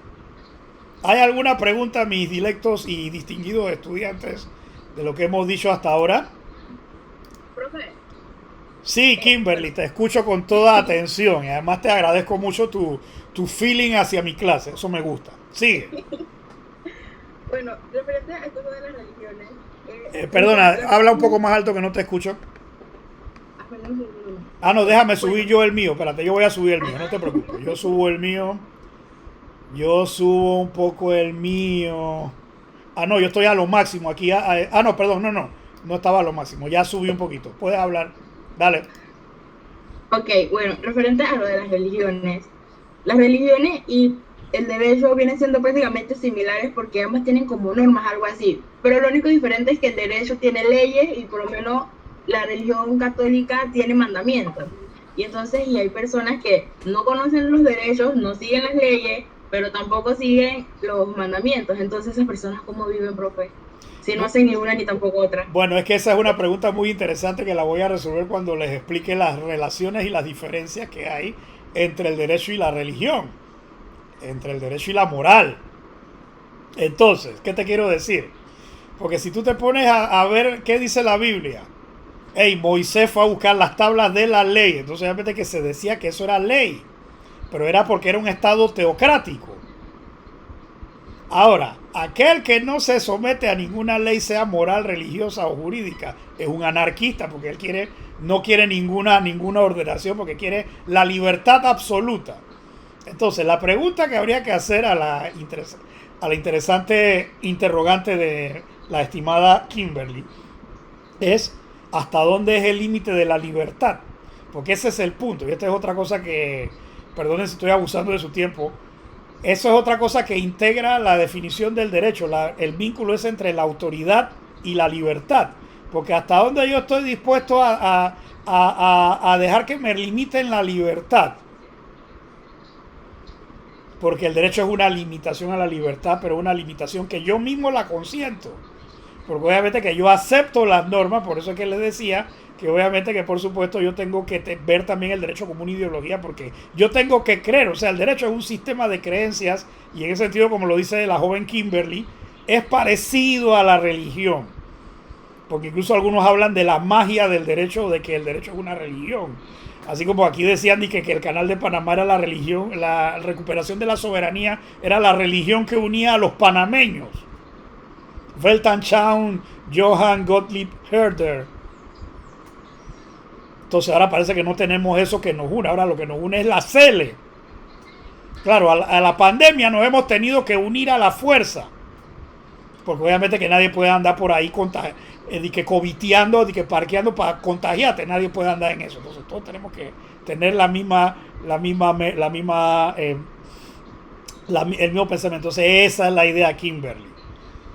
¿Hay alguna pregunta, mis dilectos y distinguidos estudiantes, de lo que hemos dicho hasta ahora? Profe. Sí, Kimberly, te escucho con toda atención y además te agradezco mucho tu feeling hacia mi clase, eso me gusta. Sí. Bueno, referente a esto de las religiones. Perdona, habla un poco más alto que no te escucho. No, déjame subir yo el mío, espérate, yo voy a subir el mío, no te preocupes, yo subo el mío, yo subo un poco el mío. No, yo estoy a lo máximo aquí, no, perdón, no estaba a lo máximo, ya subí un poquito, puedes hablar. Dale. Ok, bueno, referente a lo de las religiones y el derecho vienen siendo prácticamente similares porque ambas tienen como normas, algo así. Pero lo único diferente es que el derecho tiene leyes y por lo menos la religión católica tiene mandamientos. Y entonces hay personas que no conocen los derechos, no siguen las leyes, pero tampoco siguen los mandamientos. Entonces esas personas, ¿cómo viven, profe? Si no hacen ni una ni tampoco otra. Bueno, es que esa es una pregunta muy interesante que la voy a resolver cuando les explique las relaciones y las diferencias que hay entre el derecho y la religión, entre el derecho y la moral. Entonces, ¿qué te quiero decir? Porque si tú te pones a ver qué dice la Biblia, Moisés fue a buscar las tablas de la ley, entonces obviamente que se decía que eso era ley, pero era porque era un estado teocrático. Ahora, aquel que no se somete a ninguna ley, sea moral, religiosa o jurídica, es un anarquista porque él no quiere ninguna ordenación, porque quiere la libertad absoluta. Entonces, la pregunta que habría que hacer a la interesante interrogante de la estimada Kimberly es ¿hasta dónde es el límite de la libertad? Porque ese es el punto. Y esta es otra cosa que, perdonen si estoy abusando de su tiempo, eso es otra cosa que integra la definición del derecho. El vínculo es entre la autoridad y la libertad. Porque hasta dónde yo estoy dispuesto a dejar que me limiten la libertad. Porque el derecho es una limitación a la libertad, pero una limitación que yo mismo la consiento. Porque obviamente que yo acepto las normas, por eso es que les decía que obviamente que por supuesto yo tengo que ver también el derecho como una ideología, porque yo tengo que creer, o sea, el derecho es un sistema de creencias y en ese sentido, como lo dice la joven Kimberly, es parecido a la religión, porque incluso algunos hablan de la magia del derecho, de que el derecho es una religión, así como aquí decían que el canal de Panamá era la religión, la recuperación de la soberanía era la religión que unía a los panameños. Weltanschauung, Johann Gottlieb Herder. Entonces ahora parece que no tenemos eso que nos une. Ahora lo que nos une es la CELE. Claro, a la pandemia nos hemos tenido que unir a la fuerza. Porque obviamente que nadie puede andar por ahí coviteando, parqueando para contagiarte. Nadie puede andar en eso. Entonces todos tenemos que tener el mismo pensamiento. Entonces esa es la idea, Kimberly.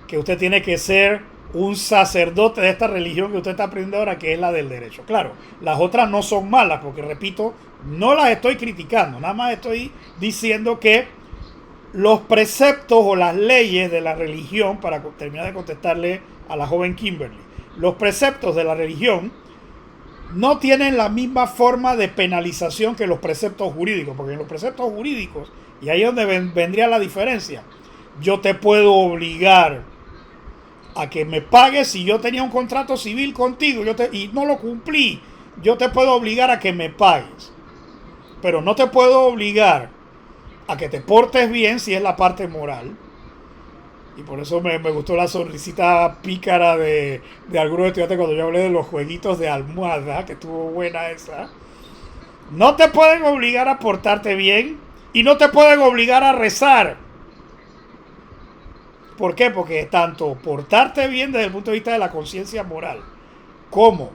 Que usted tiene que ser un sacerdote de esta religión que usted está aprendiendo ahora, que es la del derecho. Claro, las otras no son malas, porque repito, no las estoy criticando, nada más estoy diciendo que los preceptos o las leyes de la religión, para terminar de contestarle a la joven Kimberly, los preceptos de la religión no tienen la misma forma de penalización que los preceptos jurídicos, porque en los preceptos jurídicos, y ahí es donde vendría la diferencia, yo te puedo obligar a que me pagues. Si yo tenía un contrato civil contigo y no lo cumplí, yo te puedo obligar a que me pagues, pero no te puedo obligar a que te portes bien si es la parte moral. Y por eso me gustó la sonrisita pícara de algunos estudiantes cuando yo hablé de los jueguitos de almohada, que estuvo buena esa. No te pueden obligar a portarte bien y no te pueden obligar a rezar. ¿Por qué? Porque tanto portarte bien desde el punto de vista de la conciencia moral como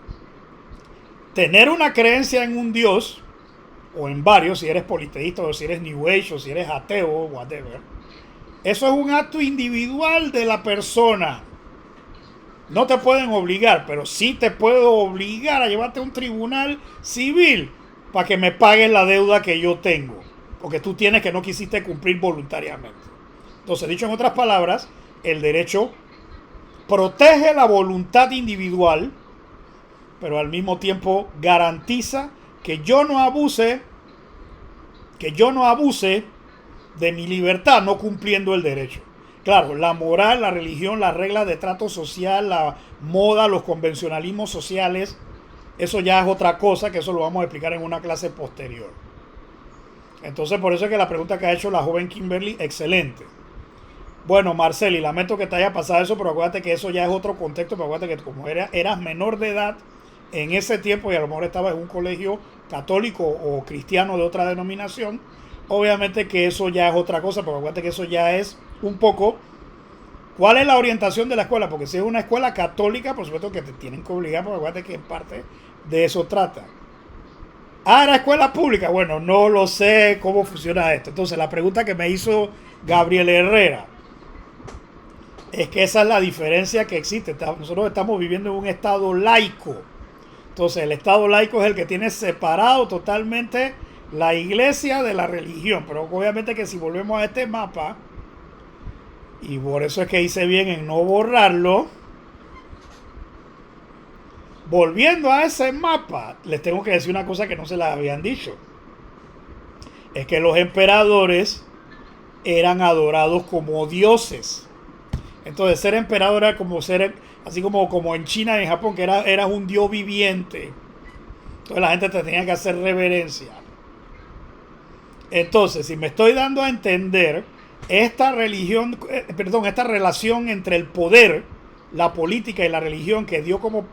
tener una creencia en un Dios o en varios, si eres politeísta o si eres New Age o si eres ateo, whatever, eso es un acto individual de la persona. No te pueden obligar, pero sí te puedo obligar a llevarte a un tribunal civil para que me pagues la deuda que yo tengo, porque tú tienes que no quisiste cumplir voluntariamente. Entonces, dicho en otras palabras, el derecho protege la voluntad individual, pero al mismo tiempo garantiza que yo no abuse de mi libertad no cumpliendo el derecho. Claro, la moral, la religión, las reglas de trato social, la moda, los convencionalismos sociales, eso ya es otra cosa, que eso lo vamos a explicar en una clase posterior. Entonces, por eso es que la pregunta que ha hecho la joven Kimberly, excelente. Bueno, Marceli, lamento que te haya pasado eso, pero acuérdate que eso ya es otro contexto, pero acuérdate que como eras menor de edad en ese tiempo y a lo mejor estabas en un colegio católico o cristiano de otra denominación, obviamente que eso ya es otra cosa, pero acuérdate que eso ya es un poco cuál es la orientación de la escuela, porque si es una escuela católica, por supuesto que te tienen que obligar, porque acuérdate que en parte de eso trata. Era escuela pública, bueno, no lo sé cómo funciona esto. Entonces la pregunta que me hizo Gabriel Herrera es que esa es la diferencia que existe. Nosotros estamos viviendo en un estado laico. Entonces el estado laico es el que tiene separado totalmente la iglesia de la religión. Pero obviamente que si volvemos a este mapa, y por eso es que hice bien en no borrarlo, volviendo a ese mapa, les tengo que decir una cosa que no se la habían dicho. Es que los emperadores eran adorados como dioses. Entonces ser emperador era como ser, así como en China y en Japón, que eras un dios viviente. Entonces la gente te tenía que hacer reverencia. Entonces, si me estoy dando a entender, esta relación entre el poder, la política y la religión que dio como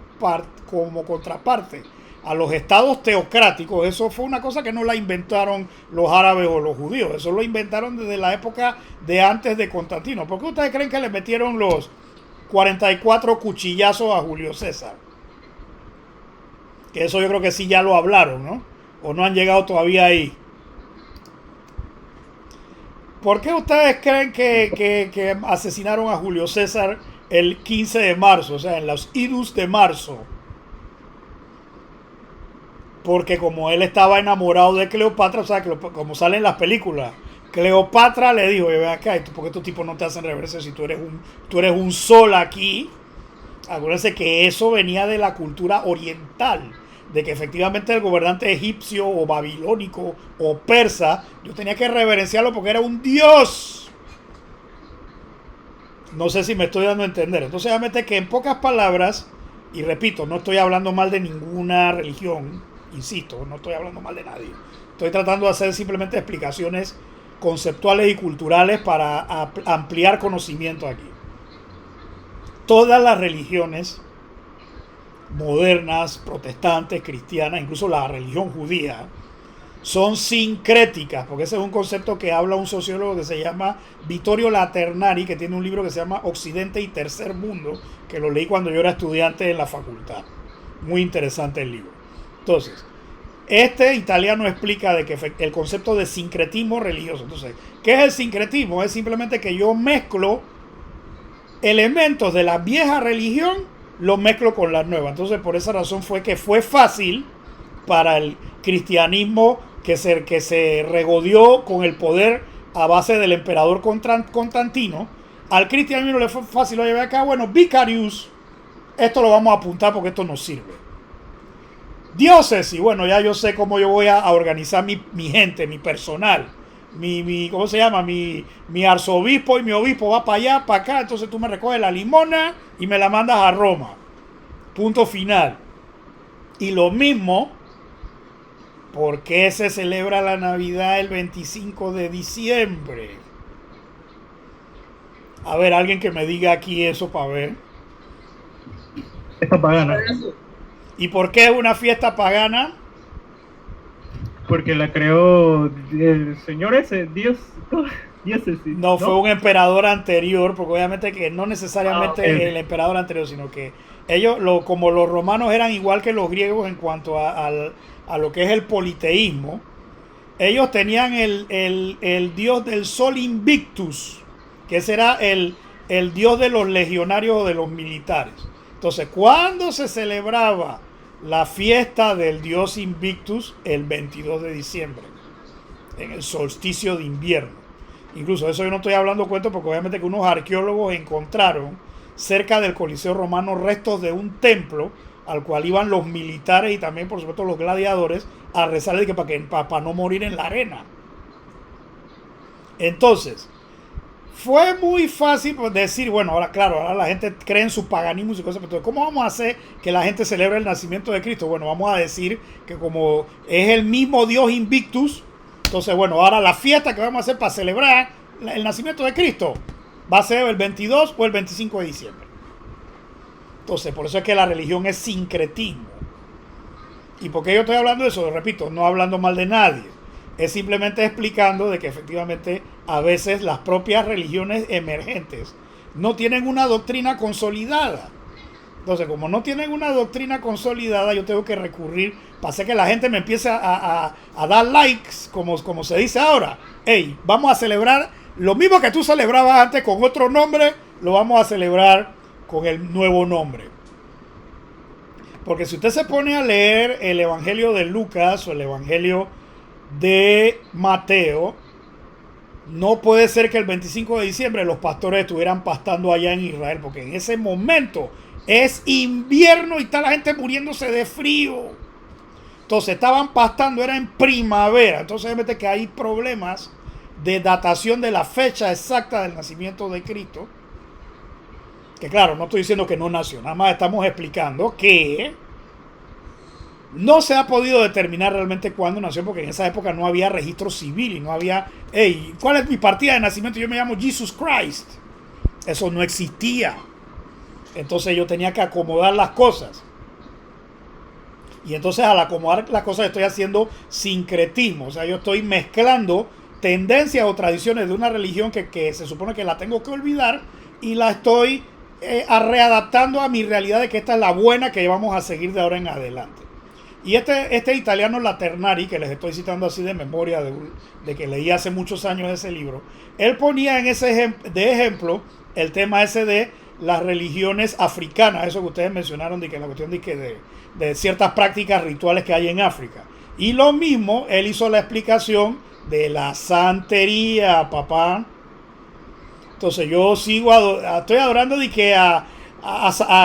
contraparte a los estados teocráticos, eso fue una cosa que no la inventaron los árabes o los judíos, eso lo inventaron desde la época de antes de Constantino. ¿Por qué ustedes creen que le metieron los 44 cuchillazos a Julio César? Que eso yo creo que sí ya lo hablaron, ¿no? O no han llegado todavía ahí. ¿Por qué ustedes creen que asesinaron a Julio César el 15 de marzo? O sea, en los idus de marzo. Porque como él estaba enamorado de Cleopatra, o sea, como sale en las películas, Cleopatra le dijo, ven acá, ¿por qué estos tipos no te hacen reverencia si tú eres un sol aquí? Acuérdense que eso venía de la cultura oriental, de que efectivamente el gobernante egipcio o babilónico o persa, yo tenía que reverenciarlo porque era un dios. No sé si me estoy dando a entender. Entonces, obviamente que en pocas palabras, y repito, no estoy hablando mal de ninguna religión, insisto, no estoy hablando mal de nadie. Estoy tratando de hacer simplemente explicaciones conceptuales y culturales para ampliar conocimiento aquí. Todas las religiones modernas, protestantes, cristianas, incluso la religión judía, son sincréticas, porque ese es un concepto que habla un sociólogo que se llama Vittorio Laternari, que tiene un libro que se llama Occidente y Tercer Mundo, que lo leí cuando yo era estudiante en la facultad. Muy interesante el libro. Entonces, este italiano explica de que el concepto de sincretismo religioso. Entonces, ¿qué es el sincretismo? Es simplemente que yo mezclo elementos de la vieja religión los mezclo con la nueva. Entonces por esa razón fue que fue fácil para el cristianismo que se regodeó con el poder a base del emperador Constantino. Al cristianismo le fue fácil lo llevar acá. Bueno, Vicarius, esto lo vamos a apuntar porque esto nos sirve. Diócesis, bueno, ya yo sé cómo yo voy a organizar mi gente, mi personal. ¿Cómo se llama? Mi arzobispo y mi obispo va para allá, para acá. Entonces tú me recoges la limona y me la mandas a Roma. Punto final. Y lo mismo, ¿por qué se celebra la Navidad el 25 de diciembre? A ver, alguien que me diga aquí eso para ver. Esta pagana. ¿Y por qué es una fiesta pagana? Porque la creó el señor ese, Dios ese sí. No, fue un emperador anterior, porque obviamente que no necesariamente okay. El emperador anterior, sino que ellos, como los romanos eran igual que los griegos en cuanto a lo que es el politeísmo, ellos tenían el dios del sol Invictus, que ese era el dios de los legionarios o de los militares. Entonces, ¿cuándo se celebraba la fiesta del dios Invictus? El 22 de diciembre, en el solsticio de invierno. Incluso eso yo no estoy hablando cuento porque obviamente que unos arqueólogos encontraron cerca del Coliseo Romano restos de un templo al cual iban los militares y también por supuesto los gladiadores a rezar para no morir en la arena. Entonces, fue muy fácil decir, bueno, ahora claro, ahora la gente cree en su paganismo y su cosa, pero ¿cómo vamos a hacer que la gente celebre el nacimiento de Cristo? Bueno, vamos a decir que como es el mismo Dios Invictus, entonces bueno, ahora la fiesta que vamos a hacer para celebrar el nacimiento de Cristo va a ser el 22 o el 25 de diciembre. Entonces, por eso es que la religión es sincretismo. ¿Y por qué yo estoy hablando de eso? Repito, no hablando mal de nadie. Es simplemente explicando de que efectivamente a veces las propias religiones emergentes no tienen una doctrina consolidada. Entonces, como no tienen una doctrina consolidada, yo tengo que recurrir para hacer que la gente me empiece a dar likes, como se dice ahora. Hey, vamos a celebrar lo mismo que tú celebrabas antes con otro nombre, lo vamos a celebrar con el nuevo nombre. Porque si usted se pone a leer el Evangelio de Lucas o el Evangelio de Mateo, no puede ser que el 25 de diciembre los pastores estuvieran pastando allá en Israel, porque en ese momento es invierno y está la gente muriéndose de frío. Entonces estaban pastando, era en primavera. Entonces obviamente que hay problemas de datación de la fecha exacta del nacimiento de Cristo. Que claro, no estoy diciendo que no nació, nada más estamos explicando que no se ha podido determinar realmente cuándo nació, porque en esa época no había registro civil y no había, hey, ¿cuál es mi partida de nacimiento? Yo me llamo Jesus Christ. Eso no existía. Entonces yo tenía que acomodar las cosas. Y entonces al acomodar las cosas estoy haciendo sincretismo. O sea, yo estoy mezclando tendencias o tradiciones de una religión que se supone que la tengo que olvidar y la estoy readaptando a mi realidad de que esta es la buena que vamos a seguir de ahora en adelante. Y este italiano Laternari, que les estoy citando así de memoria, de que leí hace muchos años ese libro, él ponía en ese ejemplo el tema ese de las religiones africanas, eso que ustedes mencionaron, de que la cuestión de ciertas prácticas rituales que hay en África. Y lo mismo, él hizo la explicación de la santería, papá. Entonces yo estoy adorando de que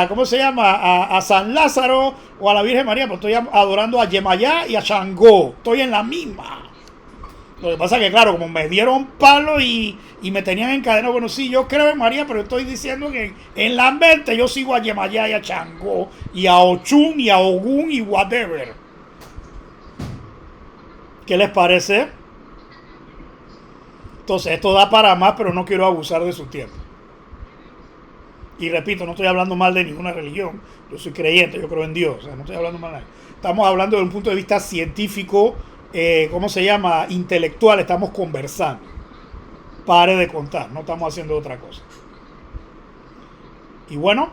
¿cómo se llama? A San Lázaro o a la Virgen María, pero estoy adorando a Yemayá y a Shangó. Estoy en la misma. Lo que pasa es que, claro, como me dieron palo y me tenían encadenado, bueno, sí, yo creo en María, pero estoy diciendo que en la mente yo sigo a Yemayá y a Shangó y a Ochun y a Ogún y whatever. ¿Qué les parece? Entonces, esto da para más, pero no quiero abusar de su tiempo. Y repito, no estoy hablando mal de ninguna religión. Yo soy creyente, yo creo en Dios. O sea, no estoy hablando mal de nadie. Estamos hablando desde un punto de vista científico, ¿cómo se llama? Intelectual. Estamos conversando. Pare de contar, no estamos haciendo otra cosa. Y bueno,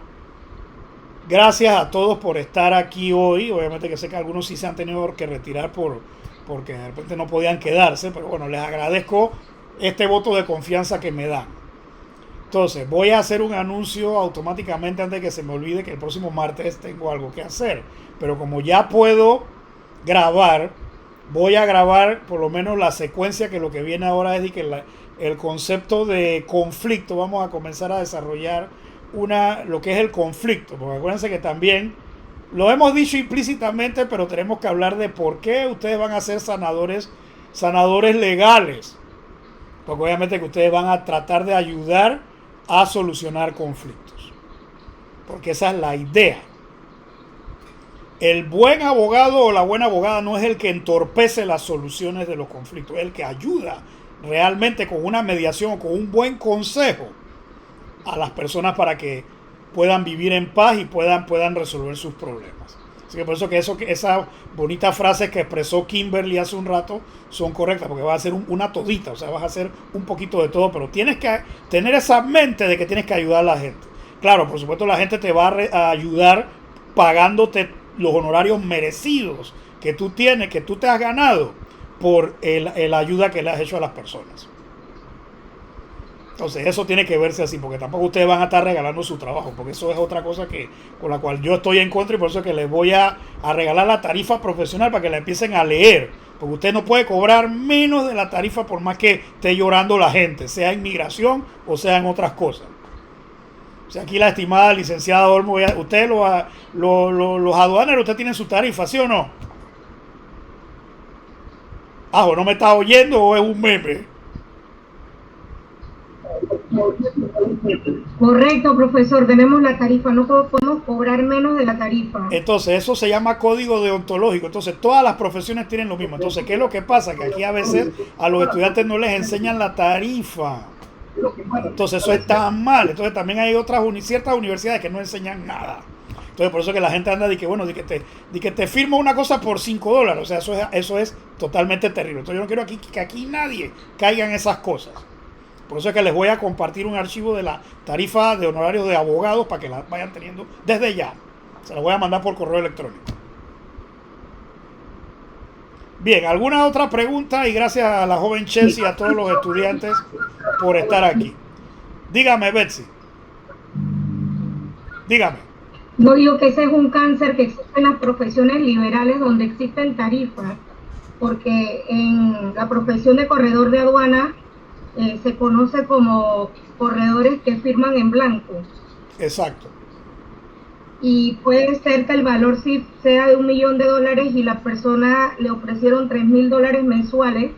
gracias a todos por estar aquí hoy. Obviamente que sé que algunos sí se han tenido que retirar porque de repente no podían quedarse. Pero bueno, les agradezco este voto de confianza que me dan. Entonces, voy a hacer un anuncio automáticamente antes de que se me olvide que el próximo martes tengo algo que hacer. Pero como ya puedo grabar, voy a grabar por lo menos la secuencia, que lo que viene ahora es de que el concepto de conflicto, vamos a comenzar a desarrollar lo que es el conflicto. Porque acuérdense que también lo hemos dicho implícitamente, pero tenemos que hablar de por qué ustedes van a ser sanadores legales. Porque obviamente que ustedes van a tratar de ayudar a solucionar conflictos. Porque esa es la idea. El buen abogado o la buena abogada no es el que entorpece las soluciones de los conflictos, es el que ayuda realmente con una mediación o con un buen consejo a las personas para que puedan vivir en paz y puedan resolver sus problemas. Así que por eso que esas bonitas frases que expresó Kimberly hace un rato son correctas, porque vas a hacer una todita, o sea, vas a hacer un poquito de todo, pero tienes que tener esa mente de que tienes que ayudar a la gente. Claro, por supuesto la gente te va a ayudar pagándote los honorarios merecidos que tú tienes, que tú te has ganado por la ayuda que le has hecho a las personas. Entonces eso tiene que verse así, porque tampoco ustedes van a estar regalando su trabajo, porque eso es otra cosa con la cual yo estoy en contra, y por eso es que les voy a regalar la tarifa profesional para que la empiecen a leer, porque usted no puede cobrar menos de la tarifa por más que esté llorando la gente, sea inmigración o sea en otras cosas. O sea, aquí la estimada licenciada Olmo, ustedes los aduaneros, ustedes tienen su tarifa, ¿sí o no? ¿O no me está oyendo o es un meme? Correcto, profesor, tenemos la tarifa, no podemos cobrar menos de la tarifa. Entonces, eso se llama código deontológico. Entonces, todas las profesiones tienen lo mismo. Entonces, ¿qué es lo que pasa? Que aquí a veces a los estudiantes no les enseñan la tarifa. Entonces, eso está mal. Entonces, también hay ciertas universidades que no enseñan nada. Entonces, por eso que la gente anda de que te firma una cosa por $5. O sea, eso es totalmente terrible. Entonces, yo no quiero que aquí nadie caiga en esas cosas. Por eso es que les voy a compartir un archivo de la tarifa de honorarios de abogados para que la vayan teniendo desde ya. Se la voy a mandar por correo electrónico. Bien, ¿alguna otra pregunta? Y gracias a la joven Chelsea y a todos los estudiantes por estar aquí. Dígame, Betsy. Dígame. Yo digo que ese es un cáncer que existe en las profesiones liberales donde existen tarifas, porque en la profesión de corredor de aduana se conoce como corredores que firman en blanco. Exacto. Y puede ser que el valor sí sea de $1 millón y la persona le ofrecieron $3,000 mensuales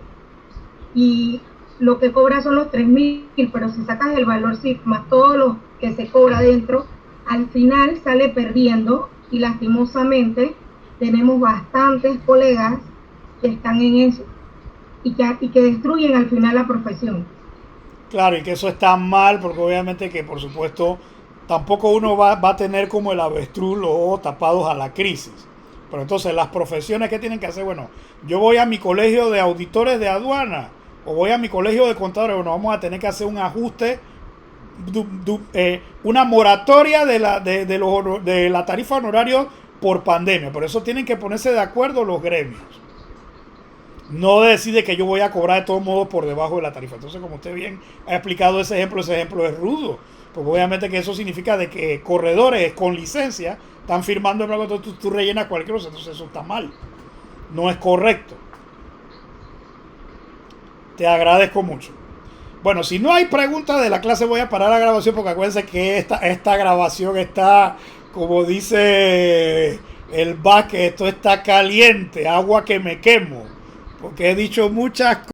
y lo que cobra son los 3,000, pero si sacas el valor sí más todo lo que se cobra dentro, al final sale perdiendo, y lastimosamente tenemos bastantes colegas que están en eso y que destruyen al final la profesión. Claro, y que eso está mal, porque obviamente que por supuesto tampoco uno va a tener como el avestruz los ojos tapados a la crisis. Pero entonces las profesiones que tienen que hacer, bueno, yo voy a mi colegio de auditores de aduana o voy a mi colegio de contadores, bueno, vamos a tener que hacer un ajuste, una moratoria de la tarifa honorario por pandemia. Por eso tienen que ponerse de acuerdo los gremios. No decide que yo voy a cobrar de todos modos por debajo de la tarifa. Entonces, como usted bien ha explicado ese ejemplo es rudo. Porque obviamente que eso significa de que corredores con licencia están firmando el blanco, tú rellenas cualquier cosa. Entonces eso está mal. No es correcto. Te agradezco mucho. Bueno, si no hay preguntas de la clase voy a parar la grabación, porque acuérdense que esta grabación está, como dice el Baque, esto está caliente, agua que me quemo. Porque he dicho muchas cosas.